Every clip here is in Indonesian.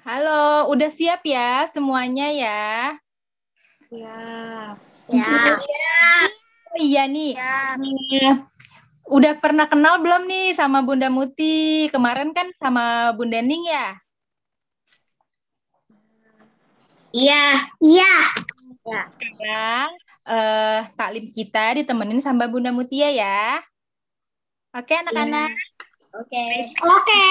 Halo, udah siap ya semuanya ya? Ya. Ya. Oh iya nih, Ya. udah pernah kenal belum nih sama Bunda Muti? Kemarin kan sama Bunda Ning ya? Iya. Iya. Sekarang taklim kita ditemenin sama Bunda Mutia ya. Oke anak-anak? Oke. Oke.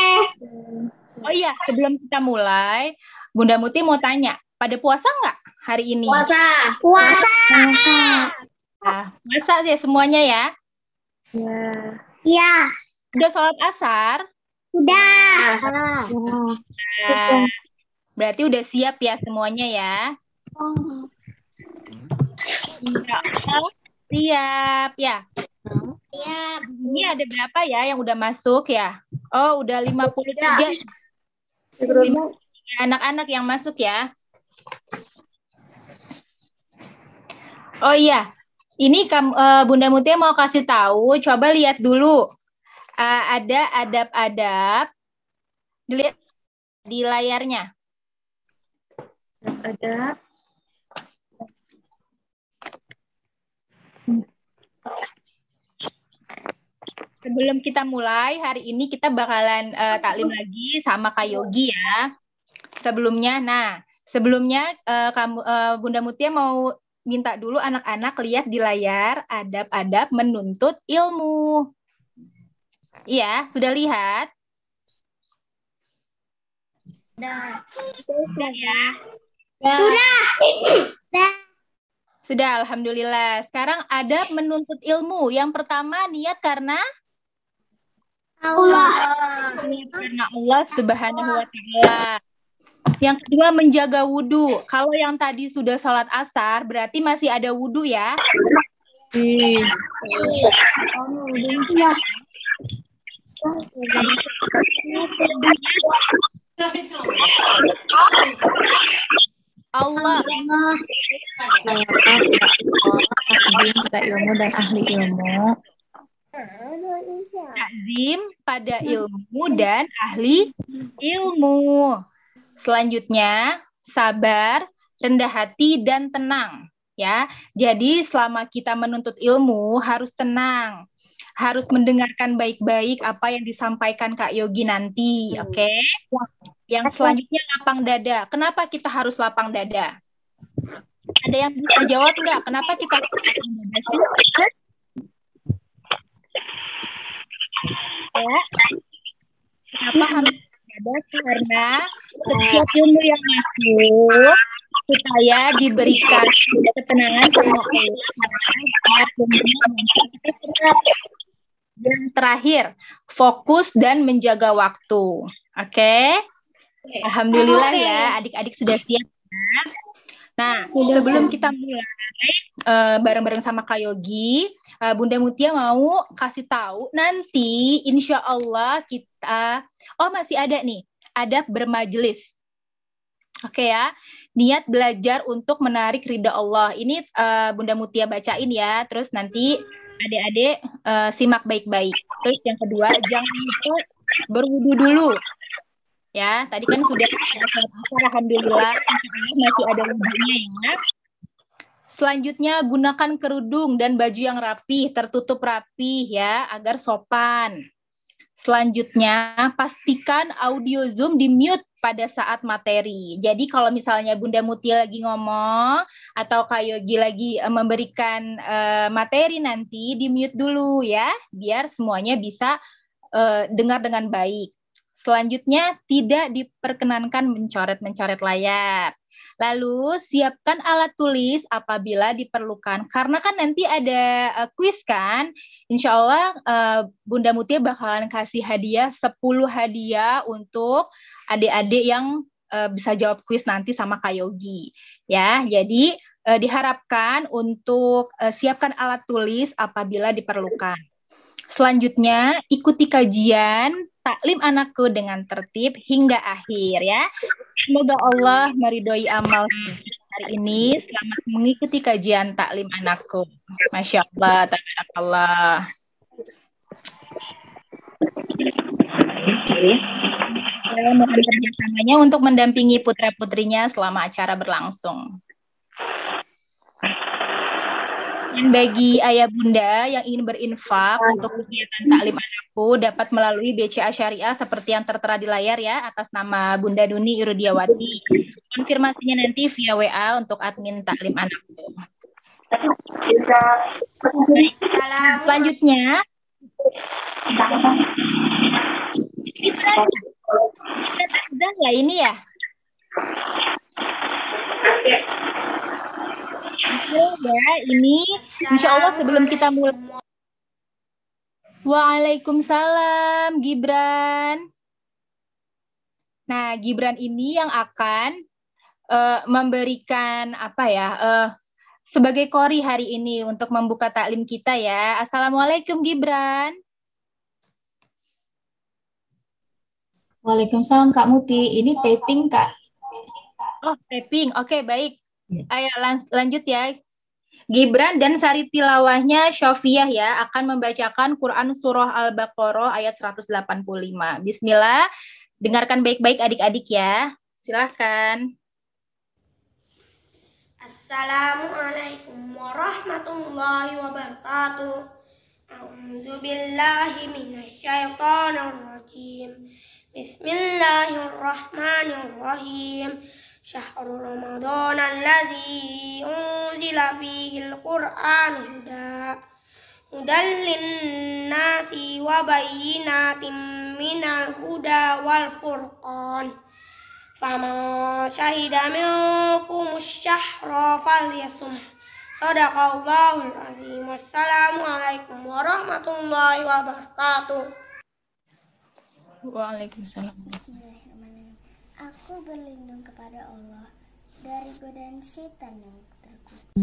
Oh iya, sebelum kita mulai, Bunda Muti mau tanya, pada puasa nggak hari ini? Puasa. Puasa. Nah, puasa ya semuanya ya? Ya. Iya. Udah sholat asar? Sudah. Nah, berarti udah siap ya semuanya ya? Iya, siap ya. Iya. Ini ada berapa ya yang udah masuk ya? Oh, udah 53 anak-anak yang masuk ya. Oh iya, ini Bunda Mutia mau kasih tahu, coba lihat dulu. Ada adab-adab, dilihat di layarnya. Ada. Sebelum kita mulai, hari ini kita bakalan taklim lagi sama Kak Yogi ya. Sebelumnya Bunda Mutia mau minta dulu anak-anak lihat di layar adab-adab menuntut ilmu. Iya, sudah lihat? Sudah ya? Sudah. Sudah, alhamdulillah. Sekarang adab menuntut ilmu. Yang pertama niat karena Allah. niat karena Allah Subhanahu wa taala. Yang kedua menjaga wudhu. Kalau yang tadi sudah sholat asar, berarti masih ada wudhu ya. Allah. Pada ilmu dan ahli ilmu. Takzim pada ilmu dan ahli ilmu. Selanjutnya, sabar, rendah hati, dan tenang. Ya, jadi selama kita menuntut ilmu harus tenang, harus mendengarkan baik-baik apa yang disampaikan Kak Yogi nanti, oke? Yang selanjutnya lapang dada. Kenapa kita harus lapang dada? Ada yang bisa jawab nggak? Kenapa kita harus lapang dada sih? Ya. Kenapa harus ada? Karena setiap ilmu yang masuk supaya diberikan ketenangan sama Allah. Dan terakhir, fokus dan menjaga waktu. Oke? Alhamdulillah ya, adik-adik sudah siap. Nah, sebelum kita mulai bareng-bareng sama Kak Yogi, Bunda Mutia mau kasih tahu nanti insya Allah kita, masih ada nih, adab bermajelis. Oke ya, niat belajar untuk menarik ridha Allah. Ini Bunda Mutia bacain ya, terus nanti adik-adik simak baik-baik. Terus yang kedua, jangan lupa berwudu dulu. Ya, tadi kan sudah alhamdulillah masih ada wudunya ya. Selanjutnya gunakan kerudung dan baju yang rapi, tertutup rapi ya, agar sopan. Selanjutnya pastikan audio Zoom di mute pada saat materi. Jadi kalau misalnya Bunda Mutia lagi ngomong atau Kak Yogi lagi memberikan materi nanti di mute dulu ya, biar semuanya bisa dengar dengan baik. Selanjutnya, tidak diperkenankan mencoret-mencoret layar. Lalu, siapkan alat tulis apabila diperlukan. Karena kan nanti ada kuis kan, insya Allah Bunda Mutia bakalan kasih hadiah 10 hadiah untuk adik-adik yang bisa jawab kuis nanti sama Kak Yogi. Ya, jadi diharapkan untuk siapkan alat tulis apabila diperlukan. Selanjutnya, ikuti kajian taklim anakku dengan tertib hingga akhir ya. Semoga Allah meridhoi amal hari ini. Selamat mengikuti kajian taklim anakku. Masya Allah, tabarakallah. mohon kerjasamanya untuk mendampingi putra-putrinya selama acara berlangsung. Dan bagi ayah bunda yang ingin berinfak untuk kegiatan taklim anakku dapat melalui BCA Syariah seperti yang tertera di layar ya, atas nama Bunda Duni Irudiawati. Konfirmasinya nanti via WA untuk admin taklim anakku. Selanjutnya, sudah ya ini ya. Oke ya, ini insya Allah sebelum kita mulai. Waalaikumsalam, Gibran. Nah, Gibran ini yang akan memberikan apa ya, sebagai qori hari ini untuk membuka taklim kita ya. Assalamualaikum, Gibran. Waalaikumsalam Kak Muti. Ini taping Kak. Oh, taping. Oke, baik. Ayo lanjut ya. Gibran dan sari tilawahnya Syofiah ya akan membacakan Quran Surah Al-Baqarah ayat 185. Bismillah. Dengarkan baik-baik adik-adik ya. Silahkan. Assalamualaikum warahmatullahi wabarakatuh. A'udzu billahi minasyaitonir rajim. Bismillahirrahmanirrahim. Syahrul Ramadan allazi unzila fihil Qur'an hudal linnasi wa bayyinatin minal huda wal furqan. Faman syahida minkumus syahra falyasum. Shadaqallahul azim. Wassalamualaikum warahmatullahi wabarakatuh. Waalaikumsalam. Bismillahirrahmanirrahim. Aku berlindung kepada Allah dari godaan syaitan yang terkutuk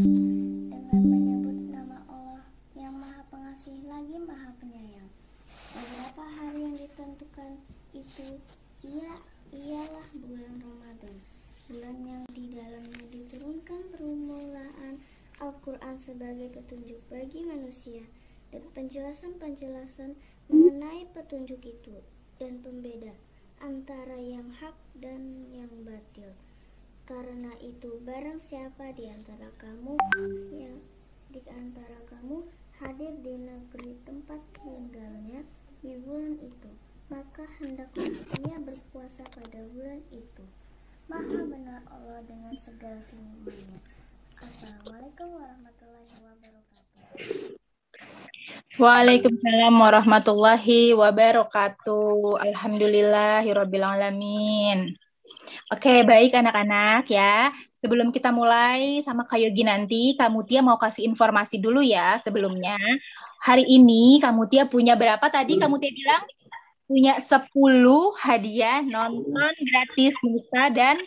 dengan menyebut nama Allah yang Maha Pengasih lagi Maha Penyayang. Beberapa hari yang ditentukan itu ialah bulan Ramadan, bulan yang di dalamnya diturunkan permulaan Al-Quran sebagai petunjuk bagi manusia dan penjelasan-penjelasan mengenai petunjuk itu dan pembeda antara yang hak dan yang batil. Karena itu barang siapa di antara kamu hadir di negeri tempat tinggalnya di bulan itu, maka hendaklah ia berpuasa pada bulan itu. Maha benar Allah dengan segala firman-Nya. Assalamualaikum warahmatullahi wabarakatuh. Waalaikumsalam warahmatullahi wabarakatuh. Alhamdulillahirabbil alamin. Oke, baik anak-anak ya. Sebelum kita mulai sama Kak Yogi nanti, Kak Mutia mau kasih informasi dulu ya sebelumnya. Hari ini Kak Mutia punya berapa tadi Kak Mutia bilang? Punya 10 hadiah nonton gratis Musa dan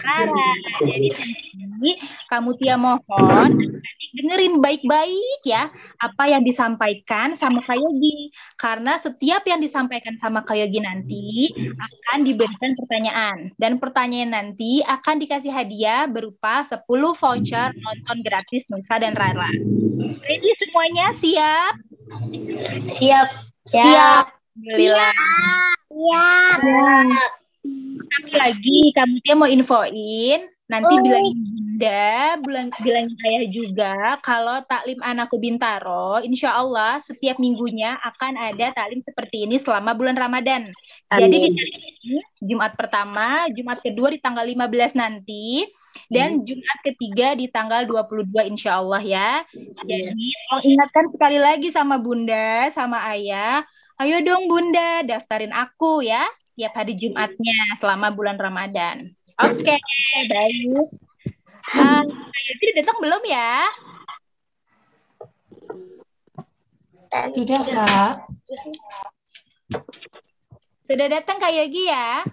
Rara. Jadi Kak Mutia mohon dengerin baik-baik ya apa yang disampaikan sama Kak Yogi. Karena setiap yang disampaikan sama Kak Yogi nanti akan diberikan pertanyaan. Dan pertanyaan nanti akan dikasih hadiah berupa 10 voucher nonton gratis Musa dan Rara. Ready semuanya? Siap? Siap. Siap. Alhamdulillah. Iya. Satu lagi, kamu dia mau infoin, nanti bilangin Bunda, bilangin ayah juga, kalau taklim anakku Bintaro, insya Allah setiap minggunya akan ada taklim seperti ini selama bulan Ramadan. Jadi di Jumat pertama, Jumat kedua di tanggal 15 nanti, dan Jumat ketiga di tanggal 22 insya Allah ya. Jadi mau ingatkan sekali lagi sama Bunda, sama ayah, ayo dong Bunda, daftarin aku ya tiap hari Jumatnya selama bulan Ramadan. Oke, baik. Jadi datang belum ya? Sudah, Kak. Sudah datang Kak Yogi ya?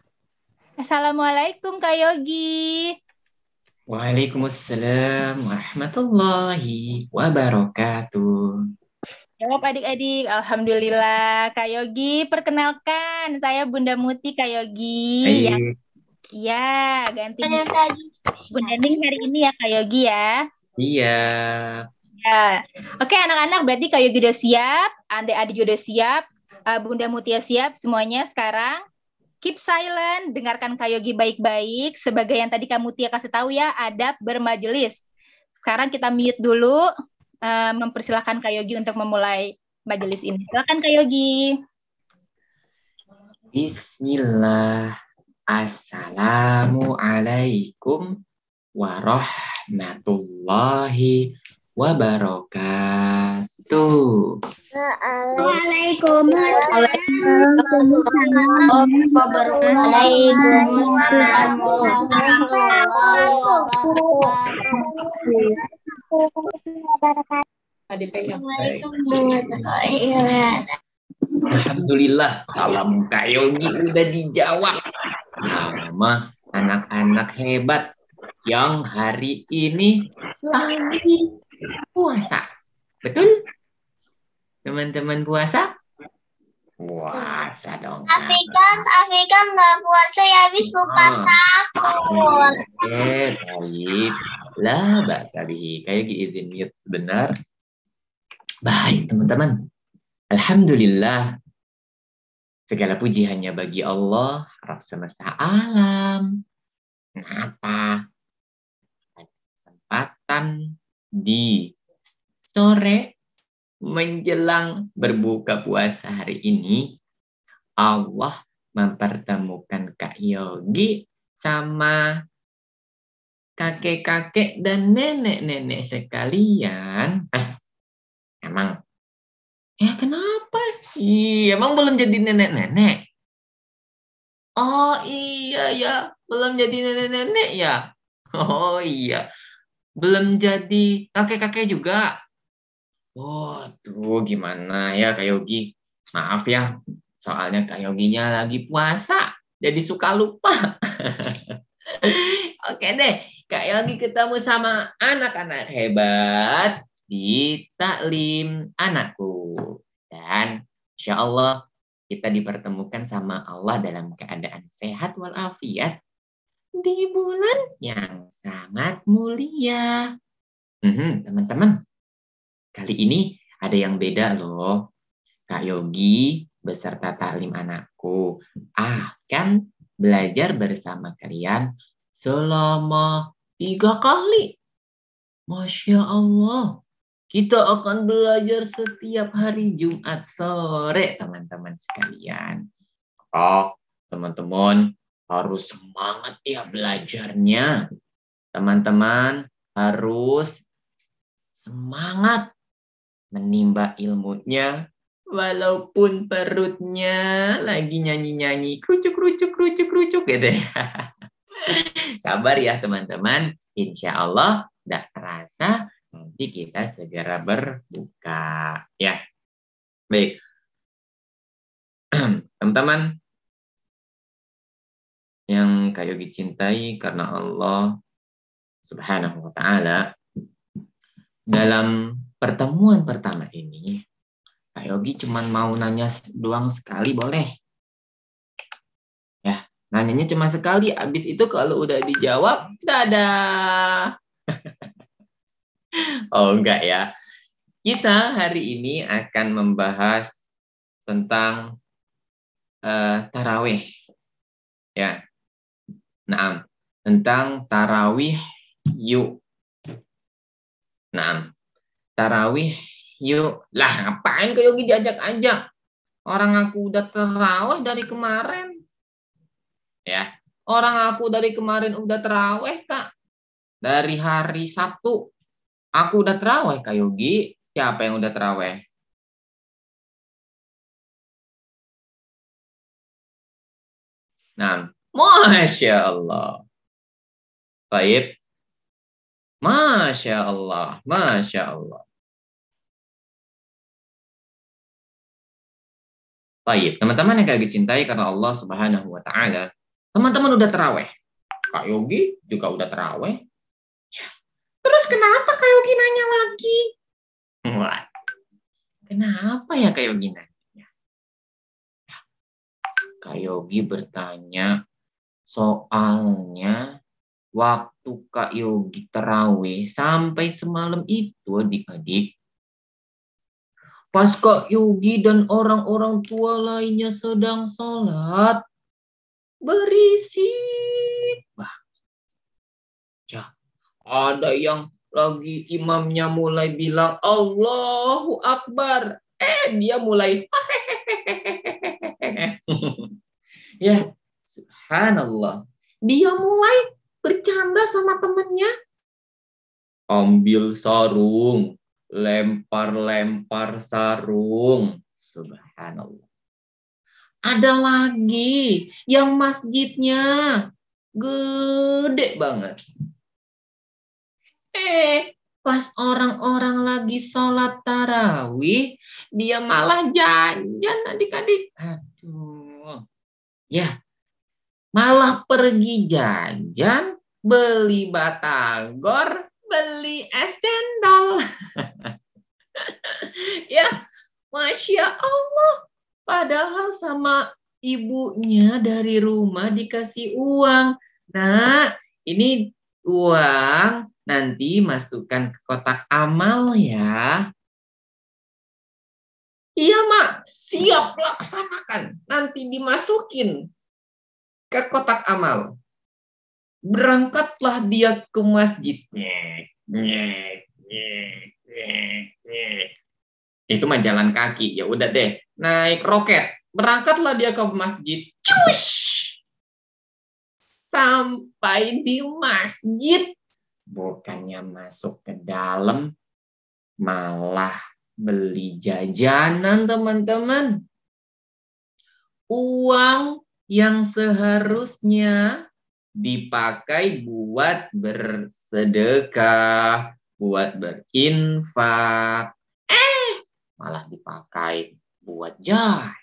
Assalamualaikum Kak Yogi. Waalaikumsalam warahmatullahi wabarakatuh. Jawab adik-adik, Alhamdulillah. Kak Yogi, perkenalkan, saya Bunda Muti Kak Yogi. Iya, ganti Bunda Ning hari ini ya Kak Yogi ya. Iya. Ya. Oke anak-anak, berarti Kak Yogi udah siap, adik-adik udah siap, Bunda Mutia siap semuanya sekarang. keep silent, dengarkan Kak Yogi baik-baik. Sebagai yang tadi kamu Tia kasih tahu ya, adab bermajelis. Sekarang kita mute dulu, mempersilahkan Kak Yogi untuk memulai majelis ini. Silakan Kak Yogi. Bismillah. Assalamualaikum warahmatullahi wabarakatuh. Waalaikumsalam warahmatullahi wabarakatuh. Alhamdulillah, salam Kak Yogi udah dijawab sama anak-anak hebat yang hari ini lagi puasa. Betul? Teman-teman puasa? Puasa dong. Afika nggak puasa ya, habis lupa sahur. Baik. Lah, bahasa bihi. Kayak izin mute sebentar. Baik, teman-teman. Alhamdulillah. Segala puji hanya bagi Allah, Rabb semesta alam. Kenapa? Kesempatan di sore menjelang berbuka puasa hari ini, Allah mempertemukan Kak Yogi sama kakek-kakek dan nenek-nenek sekalian. Emang? Ya kenapa? Emang belum jadi nenek-nenek? Oh iya ya, belum jadi nenek-nenek ya? Oh iya, belum jadi kakek-kakek juga. Oh, tuh gimana ya Kak Yogi? Maaf ya, soalnya Kak Yoginya lagi puasa, jadi suka lupa. Oke deh, Kak Yogi ketemu sama anak-anak hebat di Taklim Anakku. Dan insya Allah kita dipertemukan sama Allah dalam keadaan sehat walafiat di bulan yang sangat mulia. Teman-teman, kali ini ada yang beda loh. Kak Yogi beserta Taklim Anakku akan belajar bersama kalian selama 3 kali. Masya Allah. Kita akan belajar setiap hari Jumat sore, teman-teman sekalian. Oh, teman-teman harus semangat ya belajarnya. Teman-teman harus semangat menimba ilmunya, walaupun perutnya lagi nyanyi-nyanyi, kerucuk gitu ya. Sabar ya teman-teman, insya Allah udah terasa nanti kita segera berbuka ya. Baik, teman-teman yang Kak Yogi cintai karena Allah Subhanahu wa Ta'ala, dalam pertemuan pertama ini Kak Yogi cuma mau nanya doang sekali, boleh? Ya, nanyanya cuma sekali, habis itu kalau udah dijawab, dadah. Oh enggak ya. Kita hari ini akan membahas tentang tarawih. Ya. Nah, tentang tarawih yuk. Nah, tarawih yuk. Lah, ngapain Kak Yogi diajak-ajak? Orang aku udah tarawih dari kemarin. Ya. Orang aku dari kemarin udah tarawih, Kak. Dari hari Sabtu. Aku udah tarawih, Kak Yogi. Siapa yang udah tarawih? Nah, Masya Allah. Baik. Masya Allah. Masya Allah. Baik, teman-teman yang Kak Yogi cintai karena Allah Subhanahu wa Ta'ala. Teman-teman udah tarawih. Kak Yogi juga udah tarawih. Terus kenapa Kak Yogi nanya lagi? Wah, kenapa ya Kak Yogi nanya? Kak Yogi bertanya, soalnya waktu Kak Yogi tarawih sampai semalam itu adik-adik, pas Kak Yogi dan orang-orang tua lainnya sedang sholat, berisik banget. Ya, ada yang lagi imamnya mulai bilang Allahu Akbar. Dia mulai ya, subhanallah. Dia mulai bercanda sama temennya. Ambil sarung, lempar-lempar sarung. Subhanallah. Ada lagi yang masjidnya gede banget. Pas orang-orang lagi sholat tarawih, dia malah jajan adik-adik. Aduh. Ya, malah pergi jajan, beli batagor, beli es cendol. Ya, Masya Allah. Padahal sama ibunya dari rumah dikasih uang. Nah, ini uang nanti masukkan ke kotak amal ya. Iya, Mak. Siap laksanakan. Nanti dimasukin ke kotak amal. Berangkatlah dia ke masjidnya. Itu mah jalan kaki. Ya udah deh. Naik roket. Berangkatlah dia ke masjid. Cush! Sampai di masjid. Bukannya masuk ke dalam. Malah beli jajanan, teman-teman. Uang yang seharusnya dipakai buat bersedekah, buat berinfak, malah dipakai buat jajan.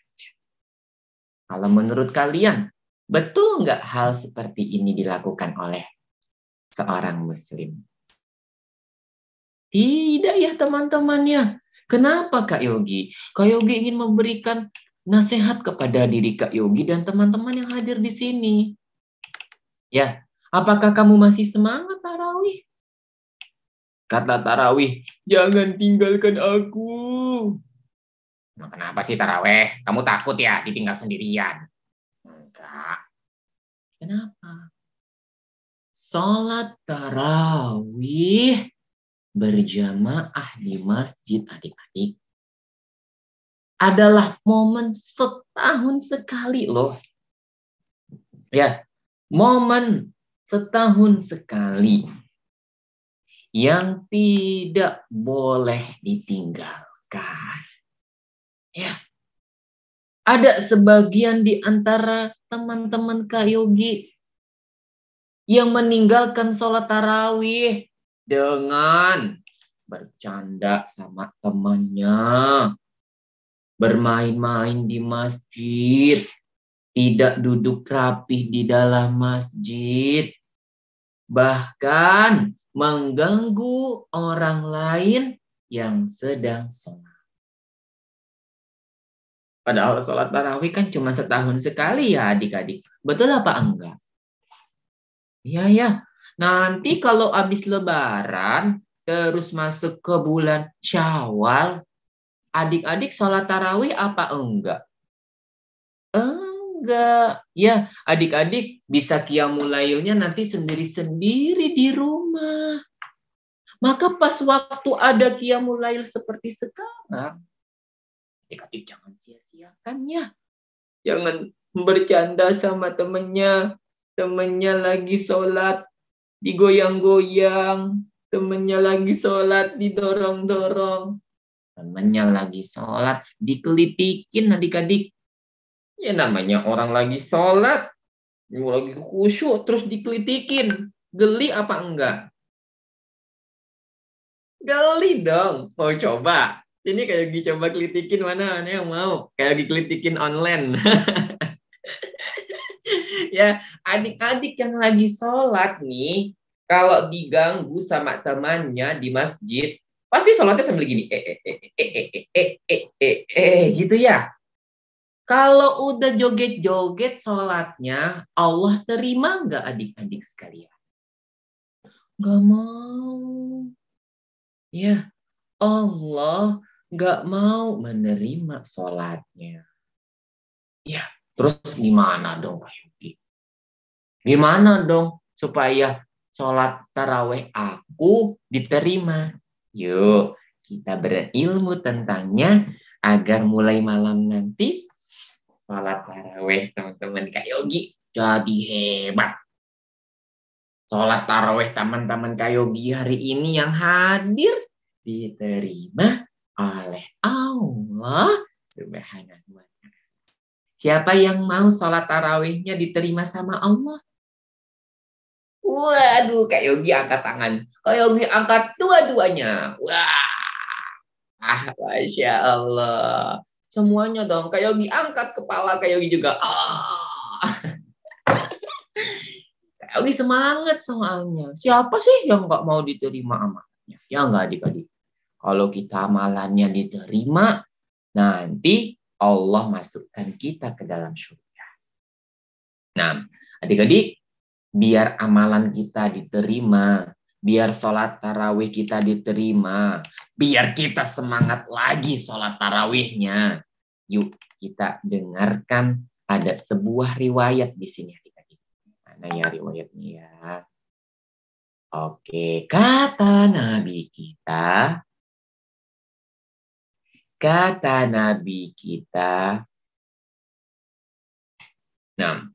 Kalau menurut kalian, betul nggak hal seperti ini dilakukan oleh seorang muslim? Tidak ya teman-temannya. Kenapa Kak Yogi? Kak Yogi ingin memberikan nasihat kepada diri Kak Yogi dan teman-teman yang hadir di sini. Ya, apakah kamu masih semangat tarawih? Kata tarawih, jangan tinggalkan aku. Nah, kenapa sih tarawih? Kamu takut ya ditinggal sendirian? Enggak. Kenapa? Sholat tarawih berjamaah di masjid adik-adik adalah momen setahun sekali loh. Ya, momen setahun sekali yang tidak boleh ditinggalkan. Ya. Ada sebagian di antara teman-teman Kak Yogi yang meninggalkan sholat tarawih dengan bercanda sama temannya, bermain-main di masjid, tidak duduk rapih di dalam masjid, bahkan mengganggu orang lain yang sedang sholat. Padahal sholat tarawih kan cuma setahun sekali ya adik-adik. Betul apa enggak? Iya ya. Nanti kalau habis lebaran, terus masuk ke bulan Syawal, adik-adik sholat tarawih apa enggak? Enggak. Ya, adik-adik bisa qiyamul lailnya nanti sendiri-sendiri di rumah. Maka pas waktu ada qiyamul lail seperti sekarang, adik-adik jangan sia-siakan ya. Jangan bercanda sama temennya. Temennya lagi sholat, digoyang-goyang. Temennya lagi sholat, didorong-dorong. Temennya lagi sholat, dikelitikin adik-adik. Ya namanya orang lagi sholat, lagi khusyuk, terus dikelitikin. Geli apa enggak? Geli dong. Mau coba? Ini kayak dicoba kelitikin mana yang mau? Kayak dikelitikin online. Ya, adik-adik yang lagi sholat nih, kalau diganggu sama temannya di masjid, pasti sholatnya sambil gini, gitu ya. Kalau udah joget-joget sholatnya, Allah terima nggak adik-adik sekalian? Nggak mau. Ya, Allah nggak mau menerima sholatnya. Ya, terus gimana dong Pak Yogi? Gimana dong supaya sholat tarawih aku diterima? Yuk, kita berilmu tentangnya agar mulai malam nanti sholat tarawih teman-teman Kak Yogi jadi hebat. Sholat tarawih teman-teman Kak Yogi hari ini yang hadir diterima oleh Allah Subhanahu wa Ta'ala. Siapa yang mau sholat tarawihnya diterima sama Allah? Waduh, Kak Yogi angkat tangan. Kak Yogi angkat dua-duanya. Wah, Masya Allah. Semuanya dong. Kak Yogi angkat kepala. Kak Yogi juga. Kak Yogi semangat soalnya. Siapa sih yang nggak mau diterima amalnya? Ya nggak adik-adik. Kalau kita amalannya diterima, nanti Allah masukkan kita ke dalam surga. Nah, adik-adik, biar amalan kita diterima, biar sholat tarawih kita diterima, biar kita semangat lagi sholat tarawihnya. Yuk kita dengarkan ada sebuah riwayat di sini. Mana ya riwayatnya ya? Oke, kata Nabi kita, nah,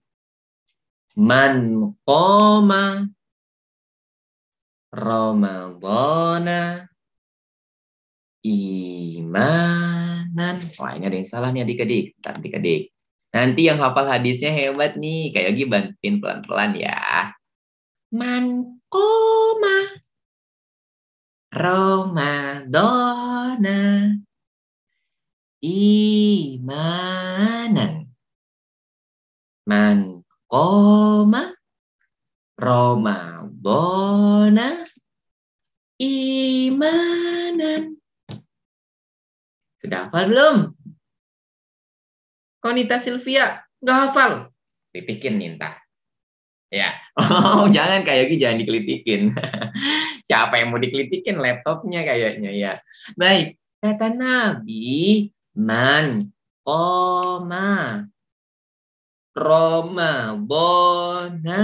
man qoma Ramadhana imanan. Wah, ini ada yang salah nih adik-adik. Adik-adik. Nanti yang hafal hadisnya hebat nih. Kayak Yogi bantuin pelan-pelan ya. Man qoma Ramadhana imanan. Man qoma Ramadhana imanan. Sudah hafal belum? Konita Silvia, nggak hafal? Kritikin Ninta. Ya, jangan Kak Yogi, jangan dikritikin. Siapa yang mau dikritikin? Laptopnya kayaknya ya. Baik, kata Nabi, man qoma Ramadhana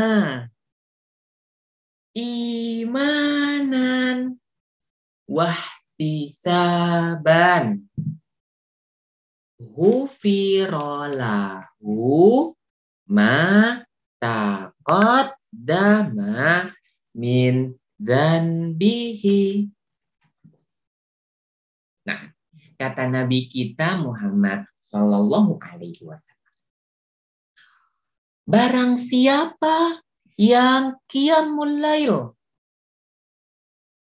imanan wahtisaban ghufiralahu ma taqaddama min dzanbihi. Nah, kata Nabi kita Muhammad Sallallahu Alaihi Wasallam, barang siapa yang qiyamul lail,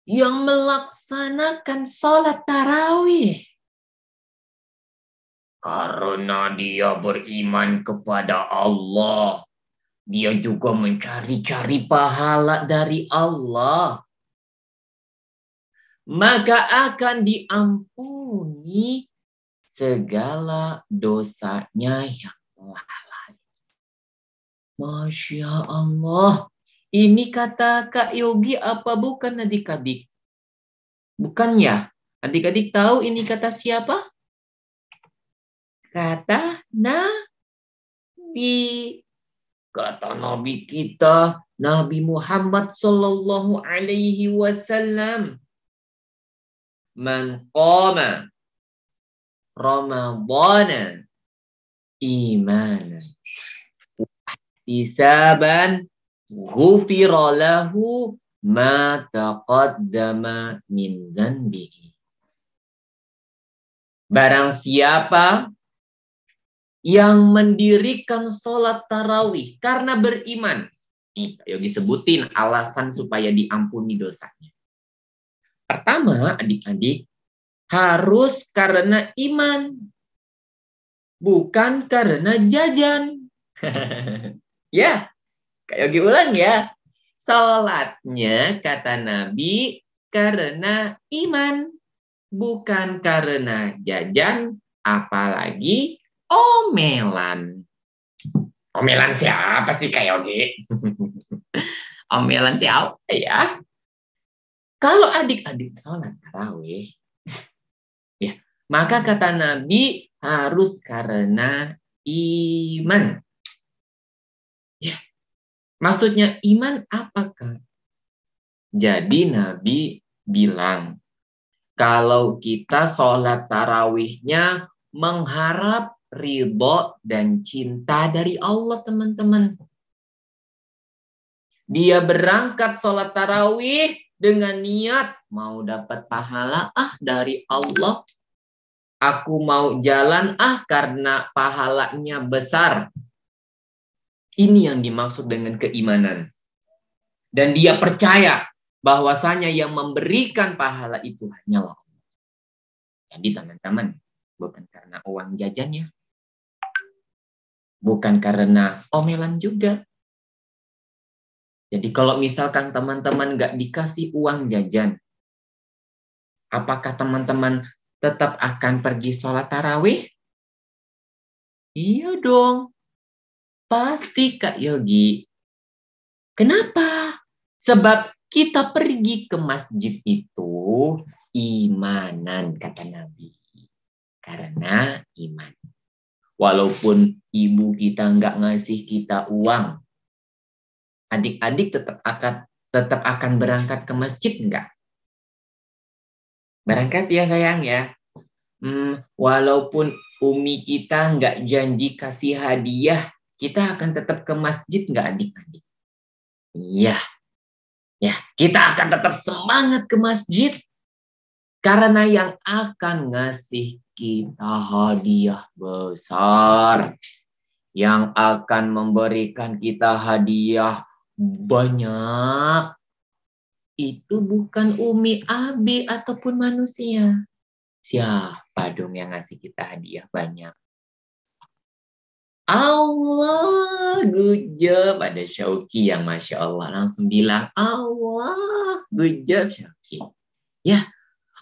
yang melaksanakan sholat tarawih, karena dia beriman kepada Allah, dia juga mencari-cari pahala dari Allah, maka akan diampuni segala dosanya yang telah lalu. Masya Allah. Ini kata Kak Yogi apa bukan adik-adik? Bukan ya? Adik-adik tahu ini kata siapa? Kata Nabi. Kata Nabi kita, Nabi Muhammad Sallallahu Alaihi Wasallam. Man qama Ramadhana imanan ihtisaban ghufira lahu ma taqaddama min dzanbihi. Barang siapa yang mendirikan sholat tarawih karena beriman, ayo disebutin alasan supaya diampuni dosanya. Pertama, adik-adik, harus karena iman, bukan karena jajan. Ya, kayak Yogi ulang ya. Sholatnya kata Nabi karena iman, bukan karena jajan, apalagi omelan. Omelan siapa sih Kak Yogi? Omelan siapa ya? Kalau adik-adik sholat tarawih, ya, maka kata Nabi harus karena iman. Ya, Maksudnya iman apakah? Jadi Nabi bilang, kalau kita sholat tarawihnya mengharap ridho dan cinta dari Allah, teman-teman. Dia berangkat sholat tarawih dengan niat mau dapat pahala dari Allah. Aku mau jalan karena pahalanya besar. Ini yang dimaksud dengan keimanan. Dan dia percaya bahwasanya yang memberikan pahala itu hanyalah Allah. Jadi teman-teman, bukan karena uang jajannya. Bukan karena omelan juga. Jadi kalau misalkan teman-teman nggak dikasih uang jajan, apakah teman-teman tetap akan pergi sholat tarawih? Iya dong. Pasti Kak Yogi. Kenapa? Sebab kita pergi ke masjid itu imanan, kata Nabi. Karena iman. Walaupun ibu kita nggak ngasih kita uang, adik-adik tetap akan berangkat ke masjid nggak? Berangkat ya sayang ya. Walaupun umi kita nggak janji kasih hadiah, kita akan tetap ke masjid nggak adik-adik? Iya. Ya, kita akan tetap semangat ke masjid. Karena yang akan ngasih kita hadiah besar. Yang akan memberikan kita hadiah banyak. Itu bukan umi, abi, ataupun manusia. Siapa dong yang ngasih kita hadiah banyak? Allah, good job. Ada Syauki yang Masya Allah langsung bilang, Allah, good job Syauki. Ya,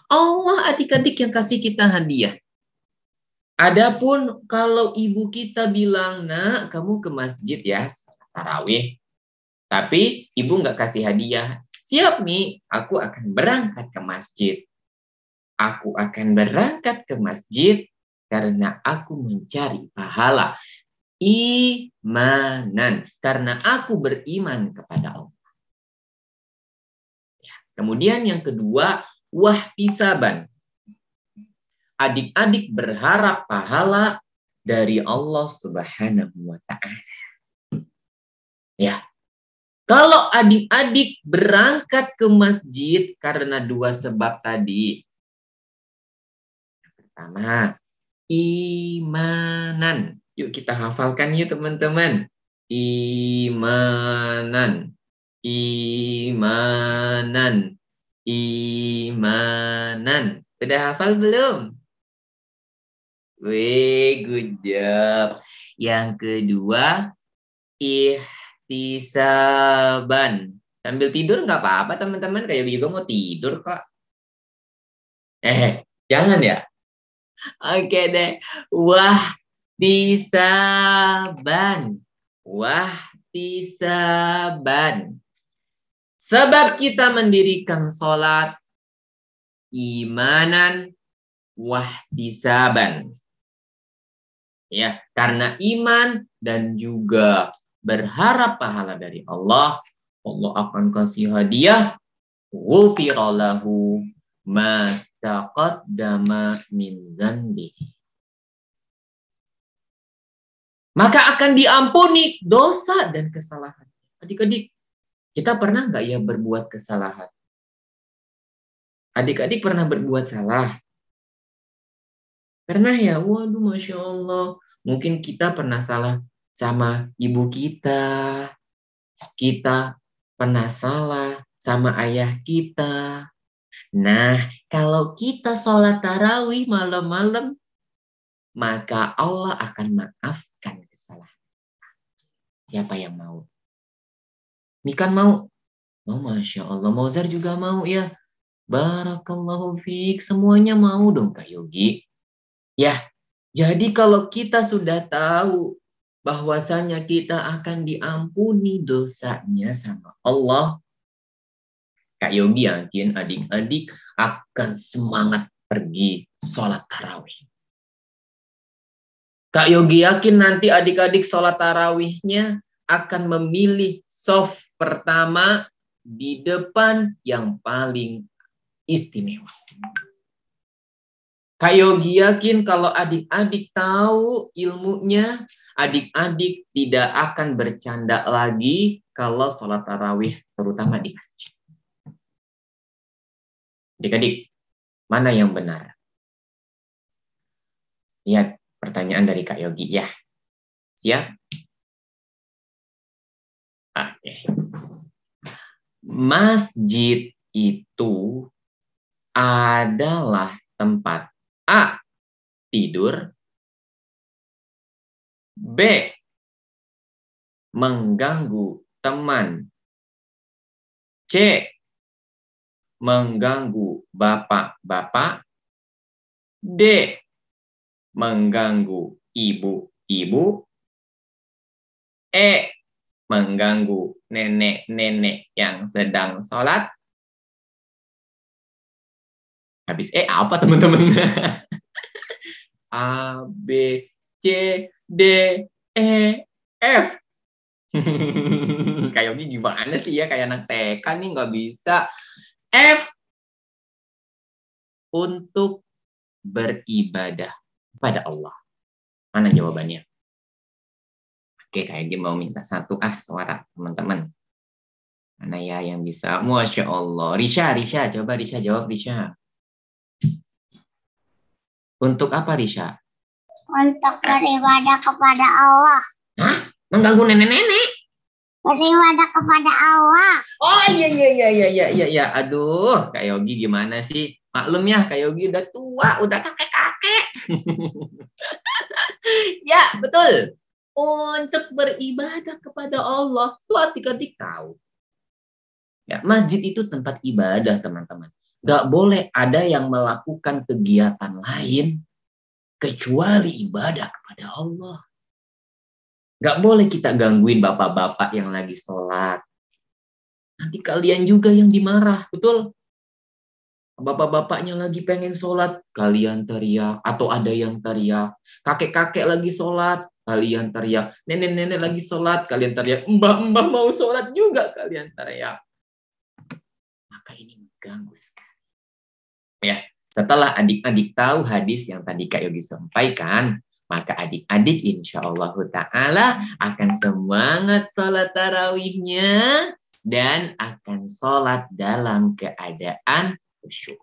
Allah adik-adik yang kasih kita hadiah. Adapun kalau ibu kita bilang, nak, kamu ke masjid ya, tarawih. Tapi ibu nggak kasih hadiah. Siap, Mi, aku akan berangkat ke masjid. Aku akan berangkat ke masjid karena aku mencari pahala. Imanan, karena aku beriman kepada Allah. Ya. Kemudian yang kedua, wahtisaban. Adik-adik berharap pahala dari Allah Subhanahu wa Ta'ala. Ya. Kalau adik-adik berangkat ke masjid karena dua sebab tadi. Yang pertama, imanan. Yuk kita hafalkan yuk teman-teman. Imanan. Imanan. Imanan. Udah hafal belum? Wih, good job. Yang kedua, ihtisaban. Sambil tidur nggak apa-apa teman-teman. Kayak juga mau tidur kok. Jangan ya. Oke deh. Wahtisaban. Wahtisaban. Sebab kita mendirikan sholat imanan wahtisaban. Ya, karena iman dan juga berharap pahala dari Allah, Allah akan kasih hadiah ghufira lahu ma taqaddama min dzanbihi. Maka akan diampuni dosa dan kesalahan. Adik-adik, kita pernah nggak ya berbuat kesalahan? Adik-adik pernah berbuat salah? Pernah ya? Waduh, Masya Allah. Mungkin kita pernah salah sama ibu kita. Kita pernah salah sama ayah kita. Nah, kalau kita sholat tarawih malam-malam, maka Allah akan maafkan kesalahan. Siapa yang mau? Mikan mau? Oh, Masya Allah. Mozar juga mau ya. Barakallahu fiik. Semuanya mau dong Kak Yogi. Ya, jadi kalau kita sudah tahu bahwasanya kita akan diampuni dosanya sama Allah, Kak Yogi yakin adik-adik akan semangat pergi sholat tarawih. Kak Yogi yakin nanti adik-adik sholat tarawihnya akan memilih soft pertama di depan yang paling istimewa. Kak Yogi yakin kalau adik-adik tahu ilmunya, adik-adik tidak akan bercanda lagi kalau sholat tarawih, terutama di masjid. Adik-adik, mana yang benar? Lihat pertanyaan dari Kak Yogi ya. Siap? Oke. Masjid itu adalah tempat A. Tidur, B. Mengganggu teman, C. Mengganggu bapak-bapak, D. Mengganggu ibu-ibu, E. Mengganggu nenek-nenek yang sedang sholat. Habis E apa teman-teman? A, B, C, D, E, F. Kayak ini gimana sih ya? Kayak anak TK nih nggak bisa. F. Untuk beribadah kepada Allah. Mana jawabannya? Oke, kayak gini mau minta satu suara teman-teman. Mana ya yang bisa? Masya Allah. Risha, coba Risha jawab Risha. Untuk apa Risha? Untuk beribadah kepada Allah. Hah? Mengganggu nenek-nenek? Beribadah kepada Allah. Oh iya. Aduh, Kak Yogi gimana sih? Maklum ya, Kak Yogi udah tua, udah kakek-kakek. Ya, betul. Untuk beribadah kepada Allah, tuh adik-adik tahu. Ya, masjid itu tempat ibadah, teman-teman. Gak boleh ada yang melakukan kegiatan lain kecuali ibadah kepada Allah. Gak boleh kita gangguin bapak-bapak yang lagi sholat. Nanti kalian juga yang dimarah, betul? Bapak-bapaknya lagi pengen sholat, kalian teriak. Atau ada yang teriak. Kakek-kakek lagi sholat, kalian teriak. Nenek-nenek lagi sholat, kalian teriak. Mbah-mbah mau sholat juga, kalian teriak. Maka ini mengganggu sekali. Ya, setelah adik-adik tahu hadis yang tadi Kak Yogi sampaikan, maka adik-adik insya Allah Ta'ala akan semangat sholat tarawihnya dan akan sholat dalam keadaan khusyuk.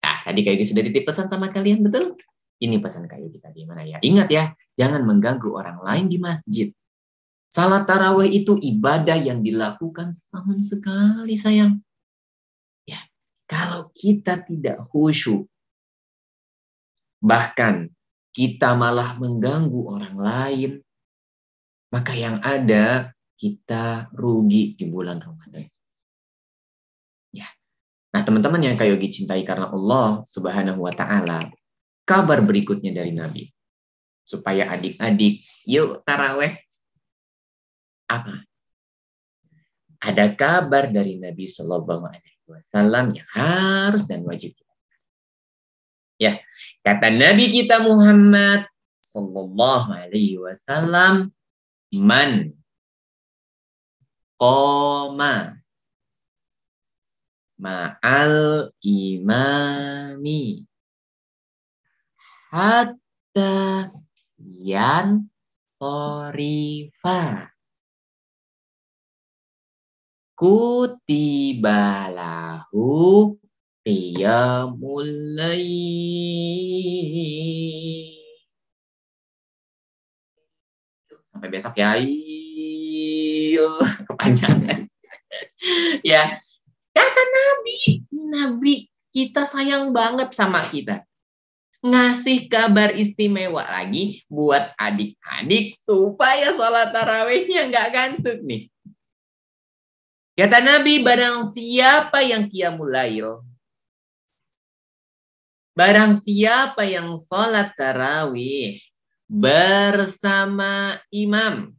Nah, tadi Kak Yogi sudah titip pesan sama kalian, betul? Ini pesan Kak Yogi tadi, mana ya? Ingat ya, jangan mengganggu orang lain di masjid. Salat tarawih itu ibadah yang dilakukan setahun sekali, sayang. Ya, kalau kita tidak khusyuk, bahkan kita malah mengganggu orang lain, maka yang ada kita rugi di bulan Ramadan. Ya. Nah, teman-teman yang Kak Yogi cintai karena Allah Subhanahu wa Ta'ala, kabar berikutnya dari Nabi. Supaya adik-adik, yuk taraweh. Apa? Ada kabar dari Nabi Shallallahu Alaihi Wasallam yang harus dan wajib. Ya, kata Nabi kita Muhammad Shallallahu Alaihi Wasallam, man qoma ma'al imami hatta yan sorifa kutiba lahu qiyamul lail. Sampai besok ya. Kepanjangan. Ya. Kata Nabi kita sayang banget sama kita. Ngasih kabar istimewa lagi buat adik-adik supaya sholat tarawihnya nggak gantuk nih. Kata Nabi, barang siapa yang qiyamul lail, barang siapa yang sholat tarawih bersama imam,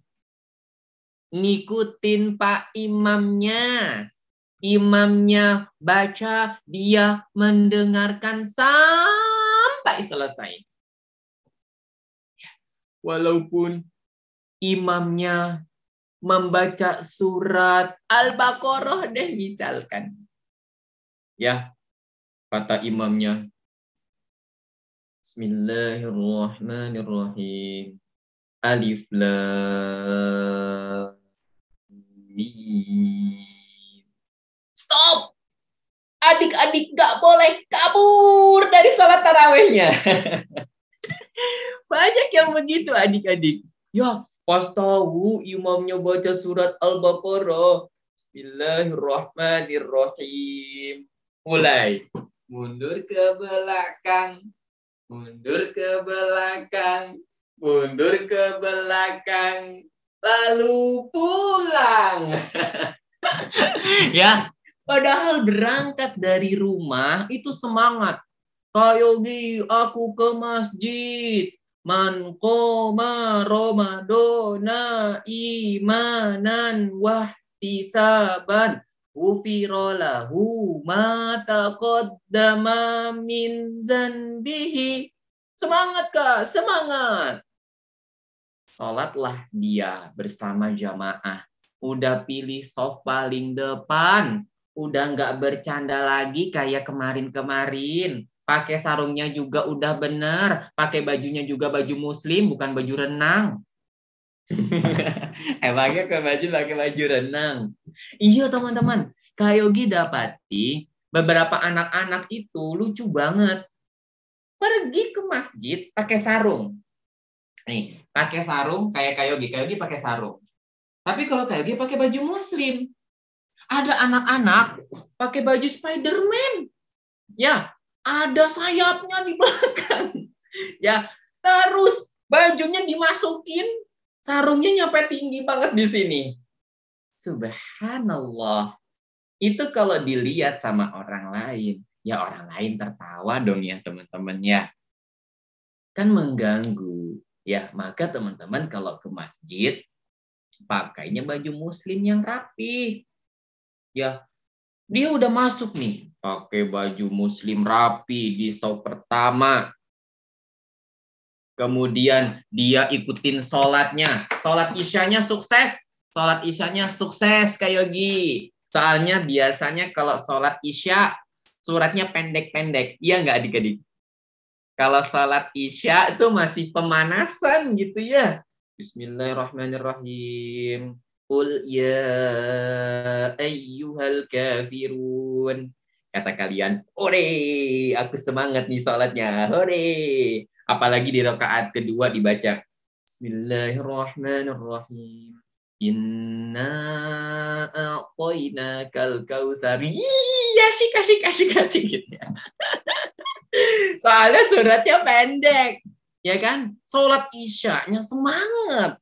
ngikutin Pak imamnya, imamnya baca, dia mendengarkan sampai selesai. Walaupun imamnya membaca surat Al-Baqarah deh misalkan. Ya, kata imamnya, Bismillahirrahmanirrahim. Alif lam mim. Stop! Adik-adik gak boleh kabur dari sholat tarawihnya. Banyak yang begitu adik-adik. Ya, pas tahu imamnya baca surat Al-Baqarah. Bismillahirrahmanirrahim. Mulai. Mundur ke belakang. Mundur ke belakang. Mundur ke belakang. Lalu pulang. Ya, padahal berangkat dari rumah itu semangat. Kayogi, aku ke masjid. Man qoma Ramadana imanan wahtisaban ghufira lahu ma taqaddama min zanbihi. Semangat Kak, semangat. Salatlah dia bersama jamaah. Udah pilih soft paling depan. Udah nggak bercanda lagi kayak kemarin-kemarin. Pakai sarungnya juga udah bener. Pakai bajunya juga baju muslim, bukan baju renang. Emangnya ke baju pakai baju renang? Iya teman-teman. Kak Yogi dapati beberapa anak-anak itu lucu banget. Pergi ke masjid pakai sarung. Nih, pakai sarung kayak Kak Yogi. Kak Yogi pakai sarung. Tapi kalau Kak Yogi pakai baju muslim. Ada anak-anak pakai baju Spiderman. Ya, ada sayapnya di belakang. Ya, terus bajunya dimasukin, sarungnya nyampe tinggi banget di sini. Subhanallah. Itu kalau dilihat sama orang lain, ya orang lain tertawa dong ya teman-teman ya. Kan mengganggu. Ya, maka teman-teman kalau ke masjid, pakainya baju muslim yang rapi. Ya, dia udah masuk nih, pakai baju muslim rapi di sholat pertama. Kemudian dia ikutin sholatnya. Sholat isyanya sukses. Sholat isyanya sukses Kak Yogi. Soalnya biasanya kalau sholat isya, suratnya pendek-pendek. Iya nggak adik-adik? Kalau sholat isya itu masih pemanasan gitu ya. Bismillahirrahmanirrahim. Qul ya ayyuhal kafirun. Kata kalian, hore, aku semangat nih sholatnya, hore. Apalagi di rakaat kedua dibaca, Bismillahirrahmanirrahim. Inna a'tainakal kautsar. Asyik gitu ya. Soalnya suratnya pendek. Ya kan? Sholat isyanya semangat.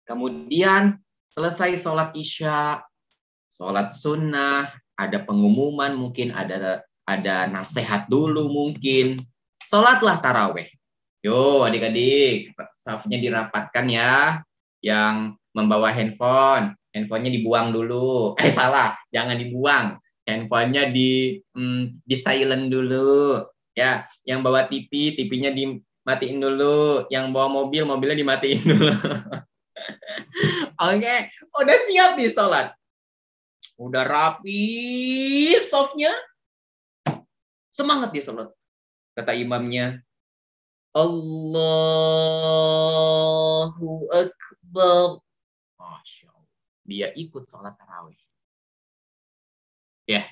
Kemudian selesai sholat isya, sholat sunnah, ada pengumuman mungkin, ada nasihat dulu mungkin. Sholatlah taraweh. Yo adik-adik, safnya dirapatkan ya. Yang membawa handphone, handphonenya dibuang dulu. Salah, jangan dibuang. Handphonenya di silent dulu. Ya, yang bawa TV, TV-nya dimatiin dulu. Yang bawa mobil, mobilnya dimatiin dulu. Oke, udah siap nih sholat. Udah rapi softnya. Semangat dia sholat. Kata imamnya, Allahu Akbar. Masya Allah. Dia ikut sholat tarawih. Ya.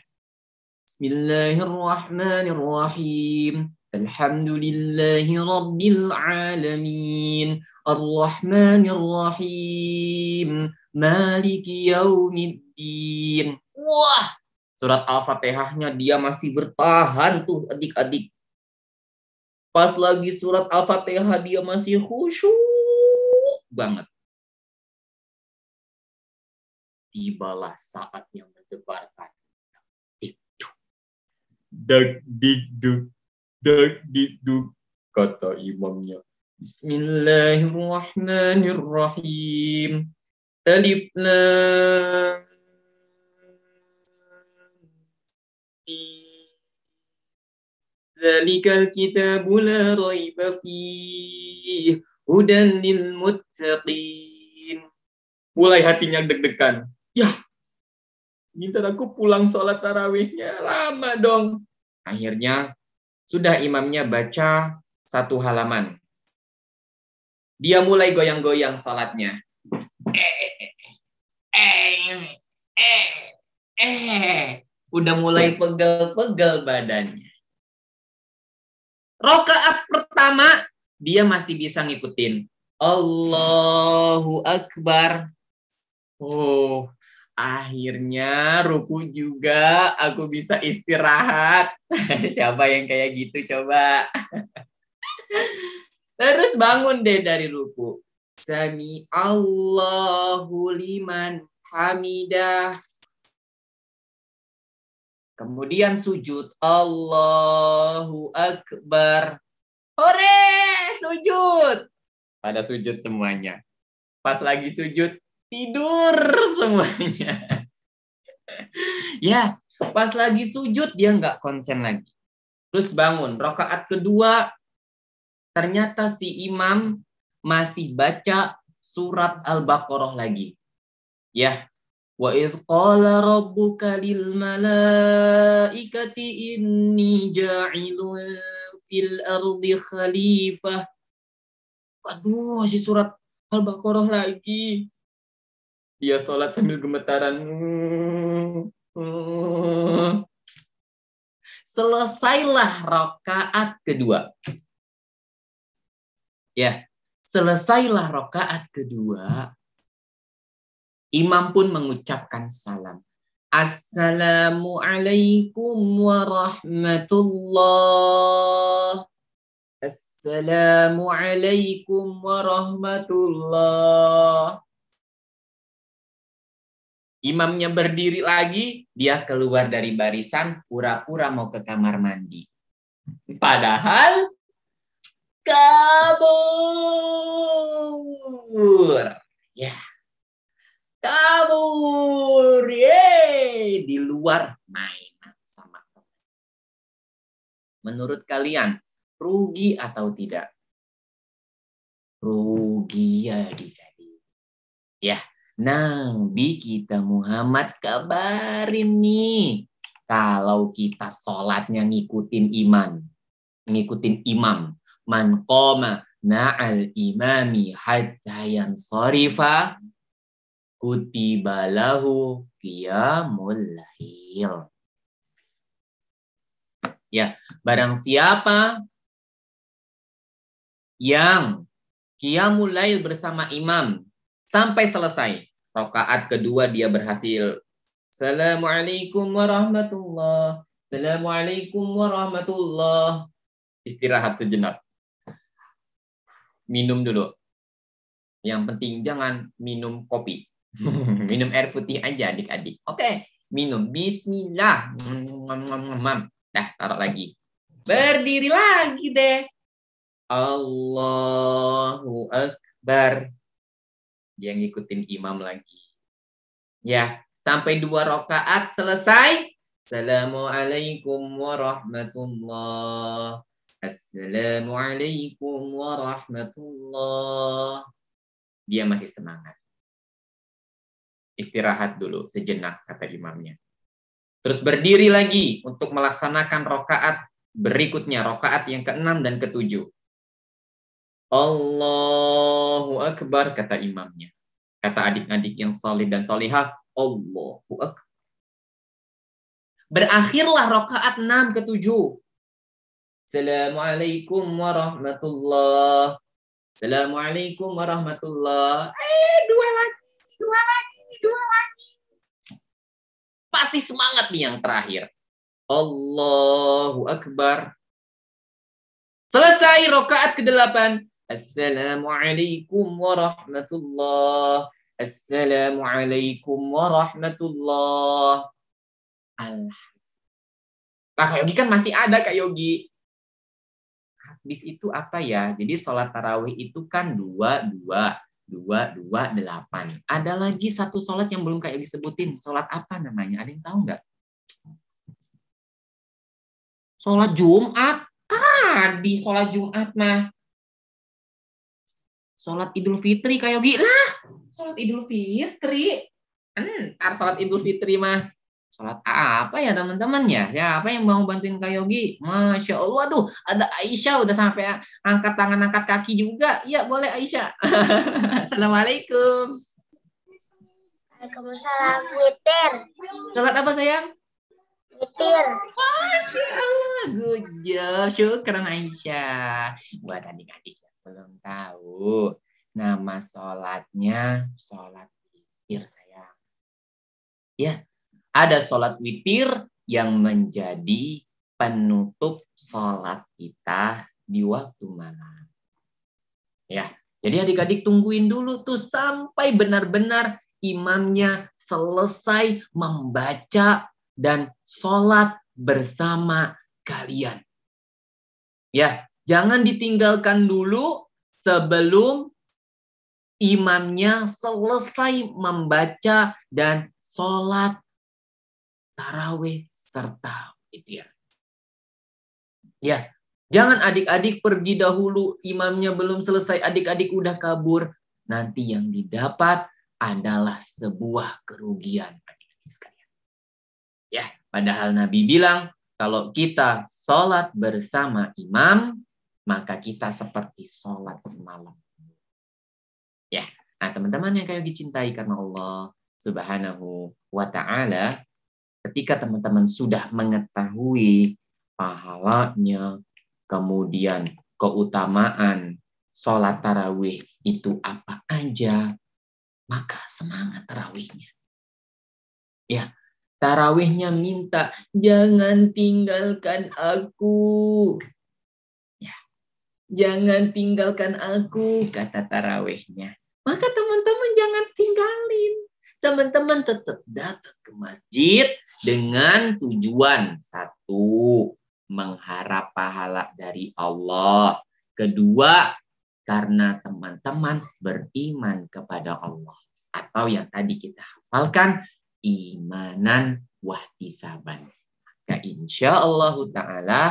Bismillahirrahmanirrahim. Alhamdulillahi Rabbil Alamin. Ar-Rahmanir-Rahim. Maliki Yaumiddin. Wah, surat Al-Fatihahnya dia masih bertahan tuh adik-adik. Pas lagi surat Al-Fatihah dia masih khusyuk banget. Tibalah saatnya mendebarkan. Dak dik duk. Dak dik duk, kata imamnya. Bismillahirrahmanirrahim. Alif lam mim. Dzalikal kitabu la raiba fihi hudan lil muttaqin. Mulai hatinya deg-degan. Ya, bentar aku pulang sholat tarawihnya lama dong. Akhirnya sudah imamnya baca 1 halaman. Dia mulai goyang-goyang sholatnya. Udah mulai pegel-pegel badannya. Rakaat pertama dia masih bisa ngikutin. Allahu Akbar. Oh, akhirnya ruku juga aku bisa istirahat. Siapa yang kayak gitu coba? Terus bangun deh dari ruku. Sami Allahu liman hamidah. Kemudian sujud. Allahu Akbar. Hore, sujud. Pada sujud semuanya. Pas lagi sujud, tidur semuanya. Ya, pas lagi sujud dia nggak konsen lagi. Terus bangun. Rakaat kedua, ternyata si imam masih baca surat Al-Baqarah lagi. Ya. Wa idz qala rabbuka lil malaikati inni ja'ilun fil ardi khalifah. Aduh, masih surat Al-Baqarah lagi. Dia sholat sambil gemetaran. Selesailah rakaat kedua. Ya, selesailah rakaat kedua. Imam pun mengucapkan salam. Assalamualaikum warahmatullah. Assalamualaikum warahmatullah. Imamnya berdiri lagi, dia keluar dari barisan, pura-pura mau ke kamar mandi. Padahal kabur. Ya. Kabur, ye, di luar mainan sama teman. Menurut kalian, rugi atau tidak? Rugi ya, adik-adik. Ya, Nabi kita Muhammad kabarin nih, kalau kita sholatnya ngikutin imam, man qoma ma'al imami hatta yansarifa kutiba lahu qiyamul lail. Ya, barang siapa yang qiyamul lail bersama imam sampai selesai, rakaat kedua dia berhasil. Assalamualaikum warahmatullah. Assalamualaikum warahmatullah. Istirahat sejenak. Minum dulu. Yang penting jangan minum kopi. Minum air putih aja adik-adik. Oke, minum. Bismillah. Dah, taruh lagi. Berdiri lagi deh. Allahu Akbar. Dia ngikutin imam lagi. Ya, sampai 2 rakaat selesai. Assalamualaikum warahmatullah. Assalamualaikum warahmatullah. Dia masih semangat. Istirahat dulu sejenak, kata imamnya. Terus berdiri lagi untuk melaksanakan rakaat berikutnya, rakaat yang ke-6 dan ke-7. Allahu Akbar, kata imamnya. Kata adik-adik yang salih dan salihah, Allahu Akbar. Berakhirlah rakaat 6 ke-7. Assalamualaikum warahmatullah. Assalamualaikum warahmatullah. Dua lagi. Pasti semangat nih yang terakhir. Allahu Akbar. Selesai rakaat ke-8. Assalamualaikum warahmatullah. Assalamualaikum warahmatullah. Kak Yogi kan masih ada, Kak Yogi. Habis itu apa ya? Jadi sholat tarawih itu kan 2, 8. Ada lagi satu sholat yang belum Kak Yogi sebutin. Sholat apa namanya? Ada yang tahu nggak? Sholat Jumat. Tadi sholat Jumat mah. sholat Idul Fitri Kak Yogi. Lah, sholat Idul Fitri. Ntar sholat Idul Fitri mah. Sholat apa ya teman-teman ya? Siapa yang mau bantuin Kak Yogi? Masya Allah tuh, ada Aisyah udah sampai angkat tangan, angkat kaki juga. Iya, boleh Aisyah. Assalamualaikum. Waalaikumsalam. Witir. Sholat apa sayang? Witir. Masya Allah, good job. Syukran Aisyah. Buat adik-adik yang belum tahu, nama sholatnya sholat witir sayang. Ya, ada sholat witir yang menjadi penutup sholat kita di waktu malam. Ya, jadi adik-adik tungguin dulu tuh sampai benar-benar imamnya selesai membaca dan sholat bersama kalian. Ya, jangan ditinggalkan dulu sebelum imamnya selesai membaca dan sholat tarawih serta witir. Ya, jangan adik-adik pergi dahulu, imamnya belum selesai, adik-adik udah kabur. Nanti yang didapat adalah sebuah kerugian adik-adik sekalian. Ya, padahal Nabi bilang, kalau kita sholat bersama imam, maka kita seperti sholat semalam. Ya, nah teman-teman yang kayak dicintai karena Allah Subhanahu wa Ta'ala, ketika teman-teman sudah mengetahui pahalanya, kemudian keutamaan sholat tarawih itu apa aja, maka semangat tarawihnya. Ya, tarawihnya minta, jangan tinggalkan aku. Ya, jangan tinggalkan aku, kata tarawihnya. Maka teman-teman jangan tinggalin. Teman-teman tetap datang ke masjid dengan tujuan. Satu, mengharap pahala dari Allah. Kedua, karena teman-teman beriman kepada Allah. Atau yang tadi kita hafalkan, imanan wahtisaban. Maka insya Allah Ta'ala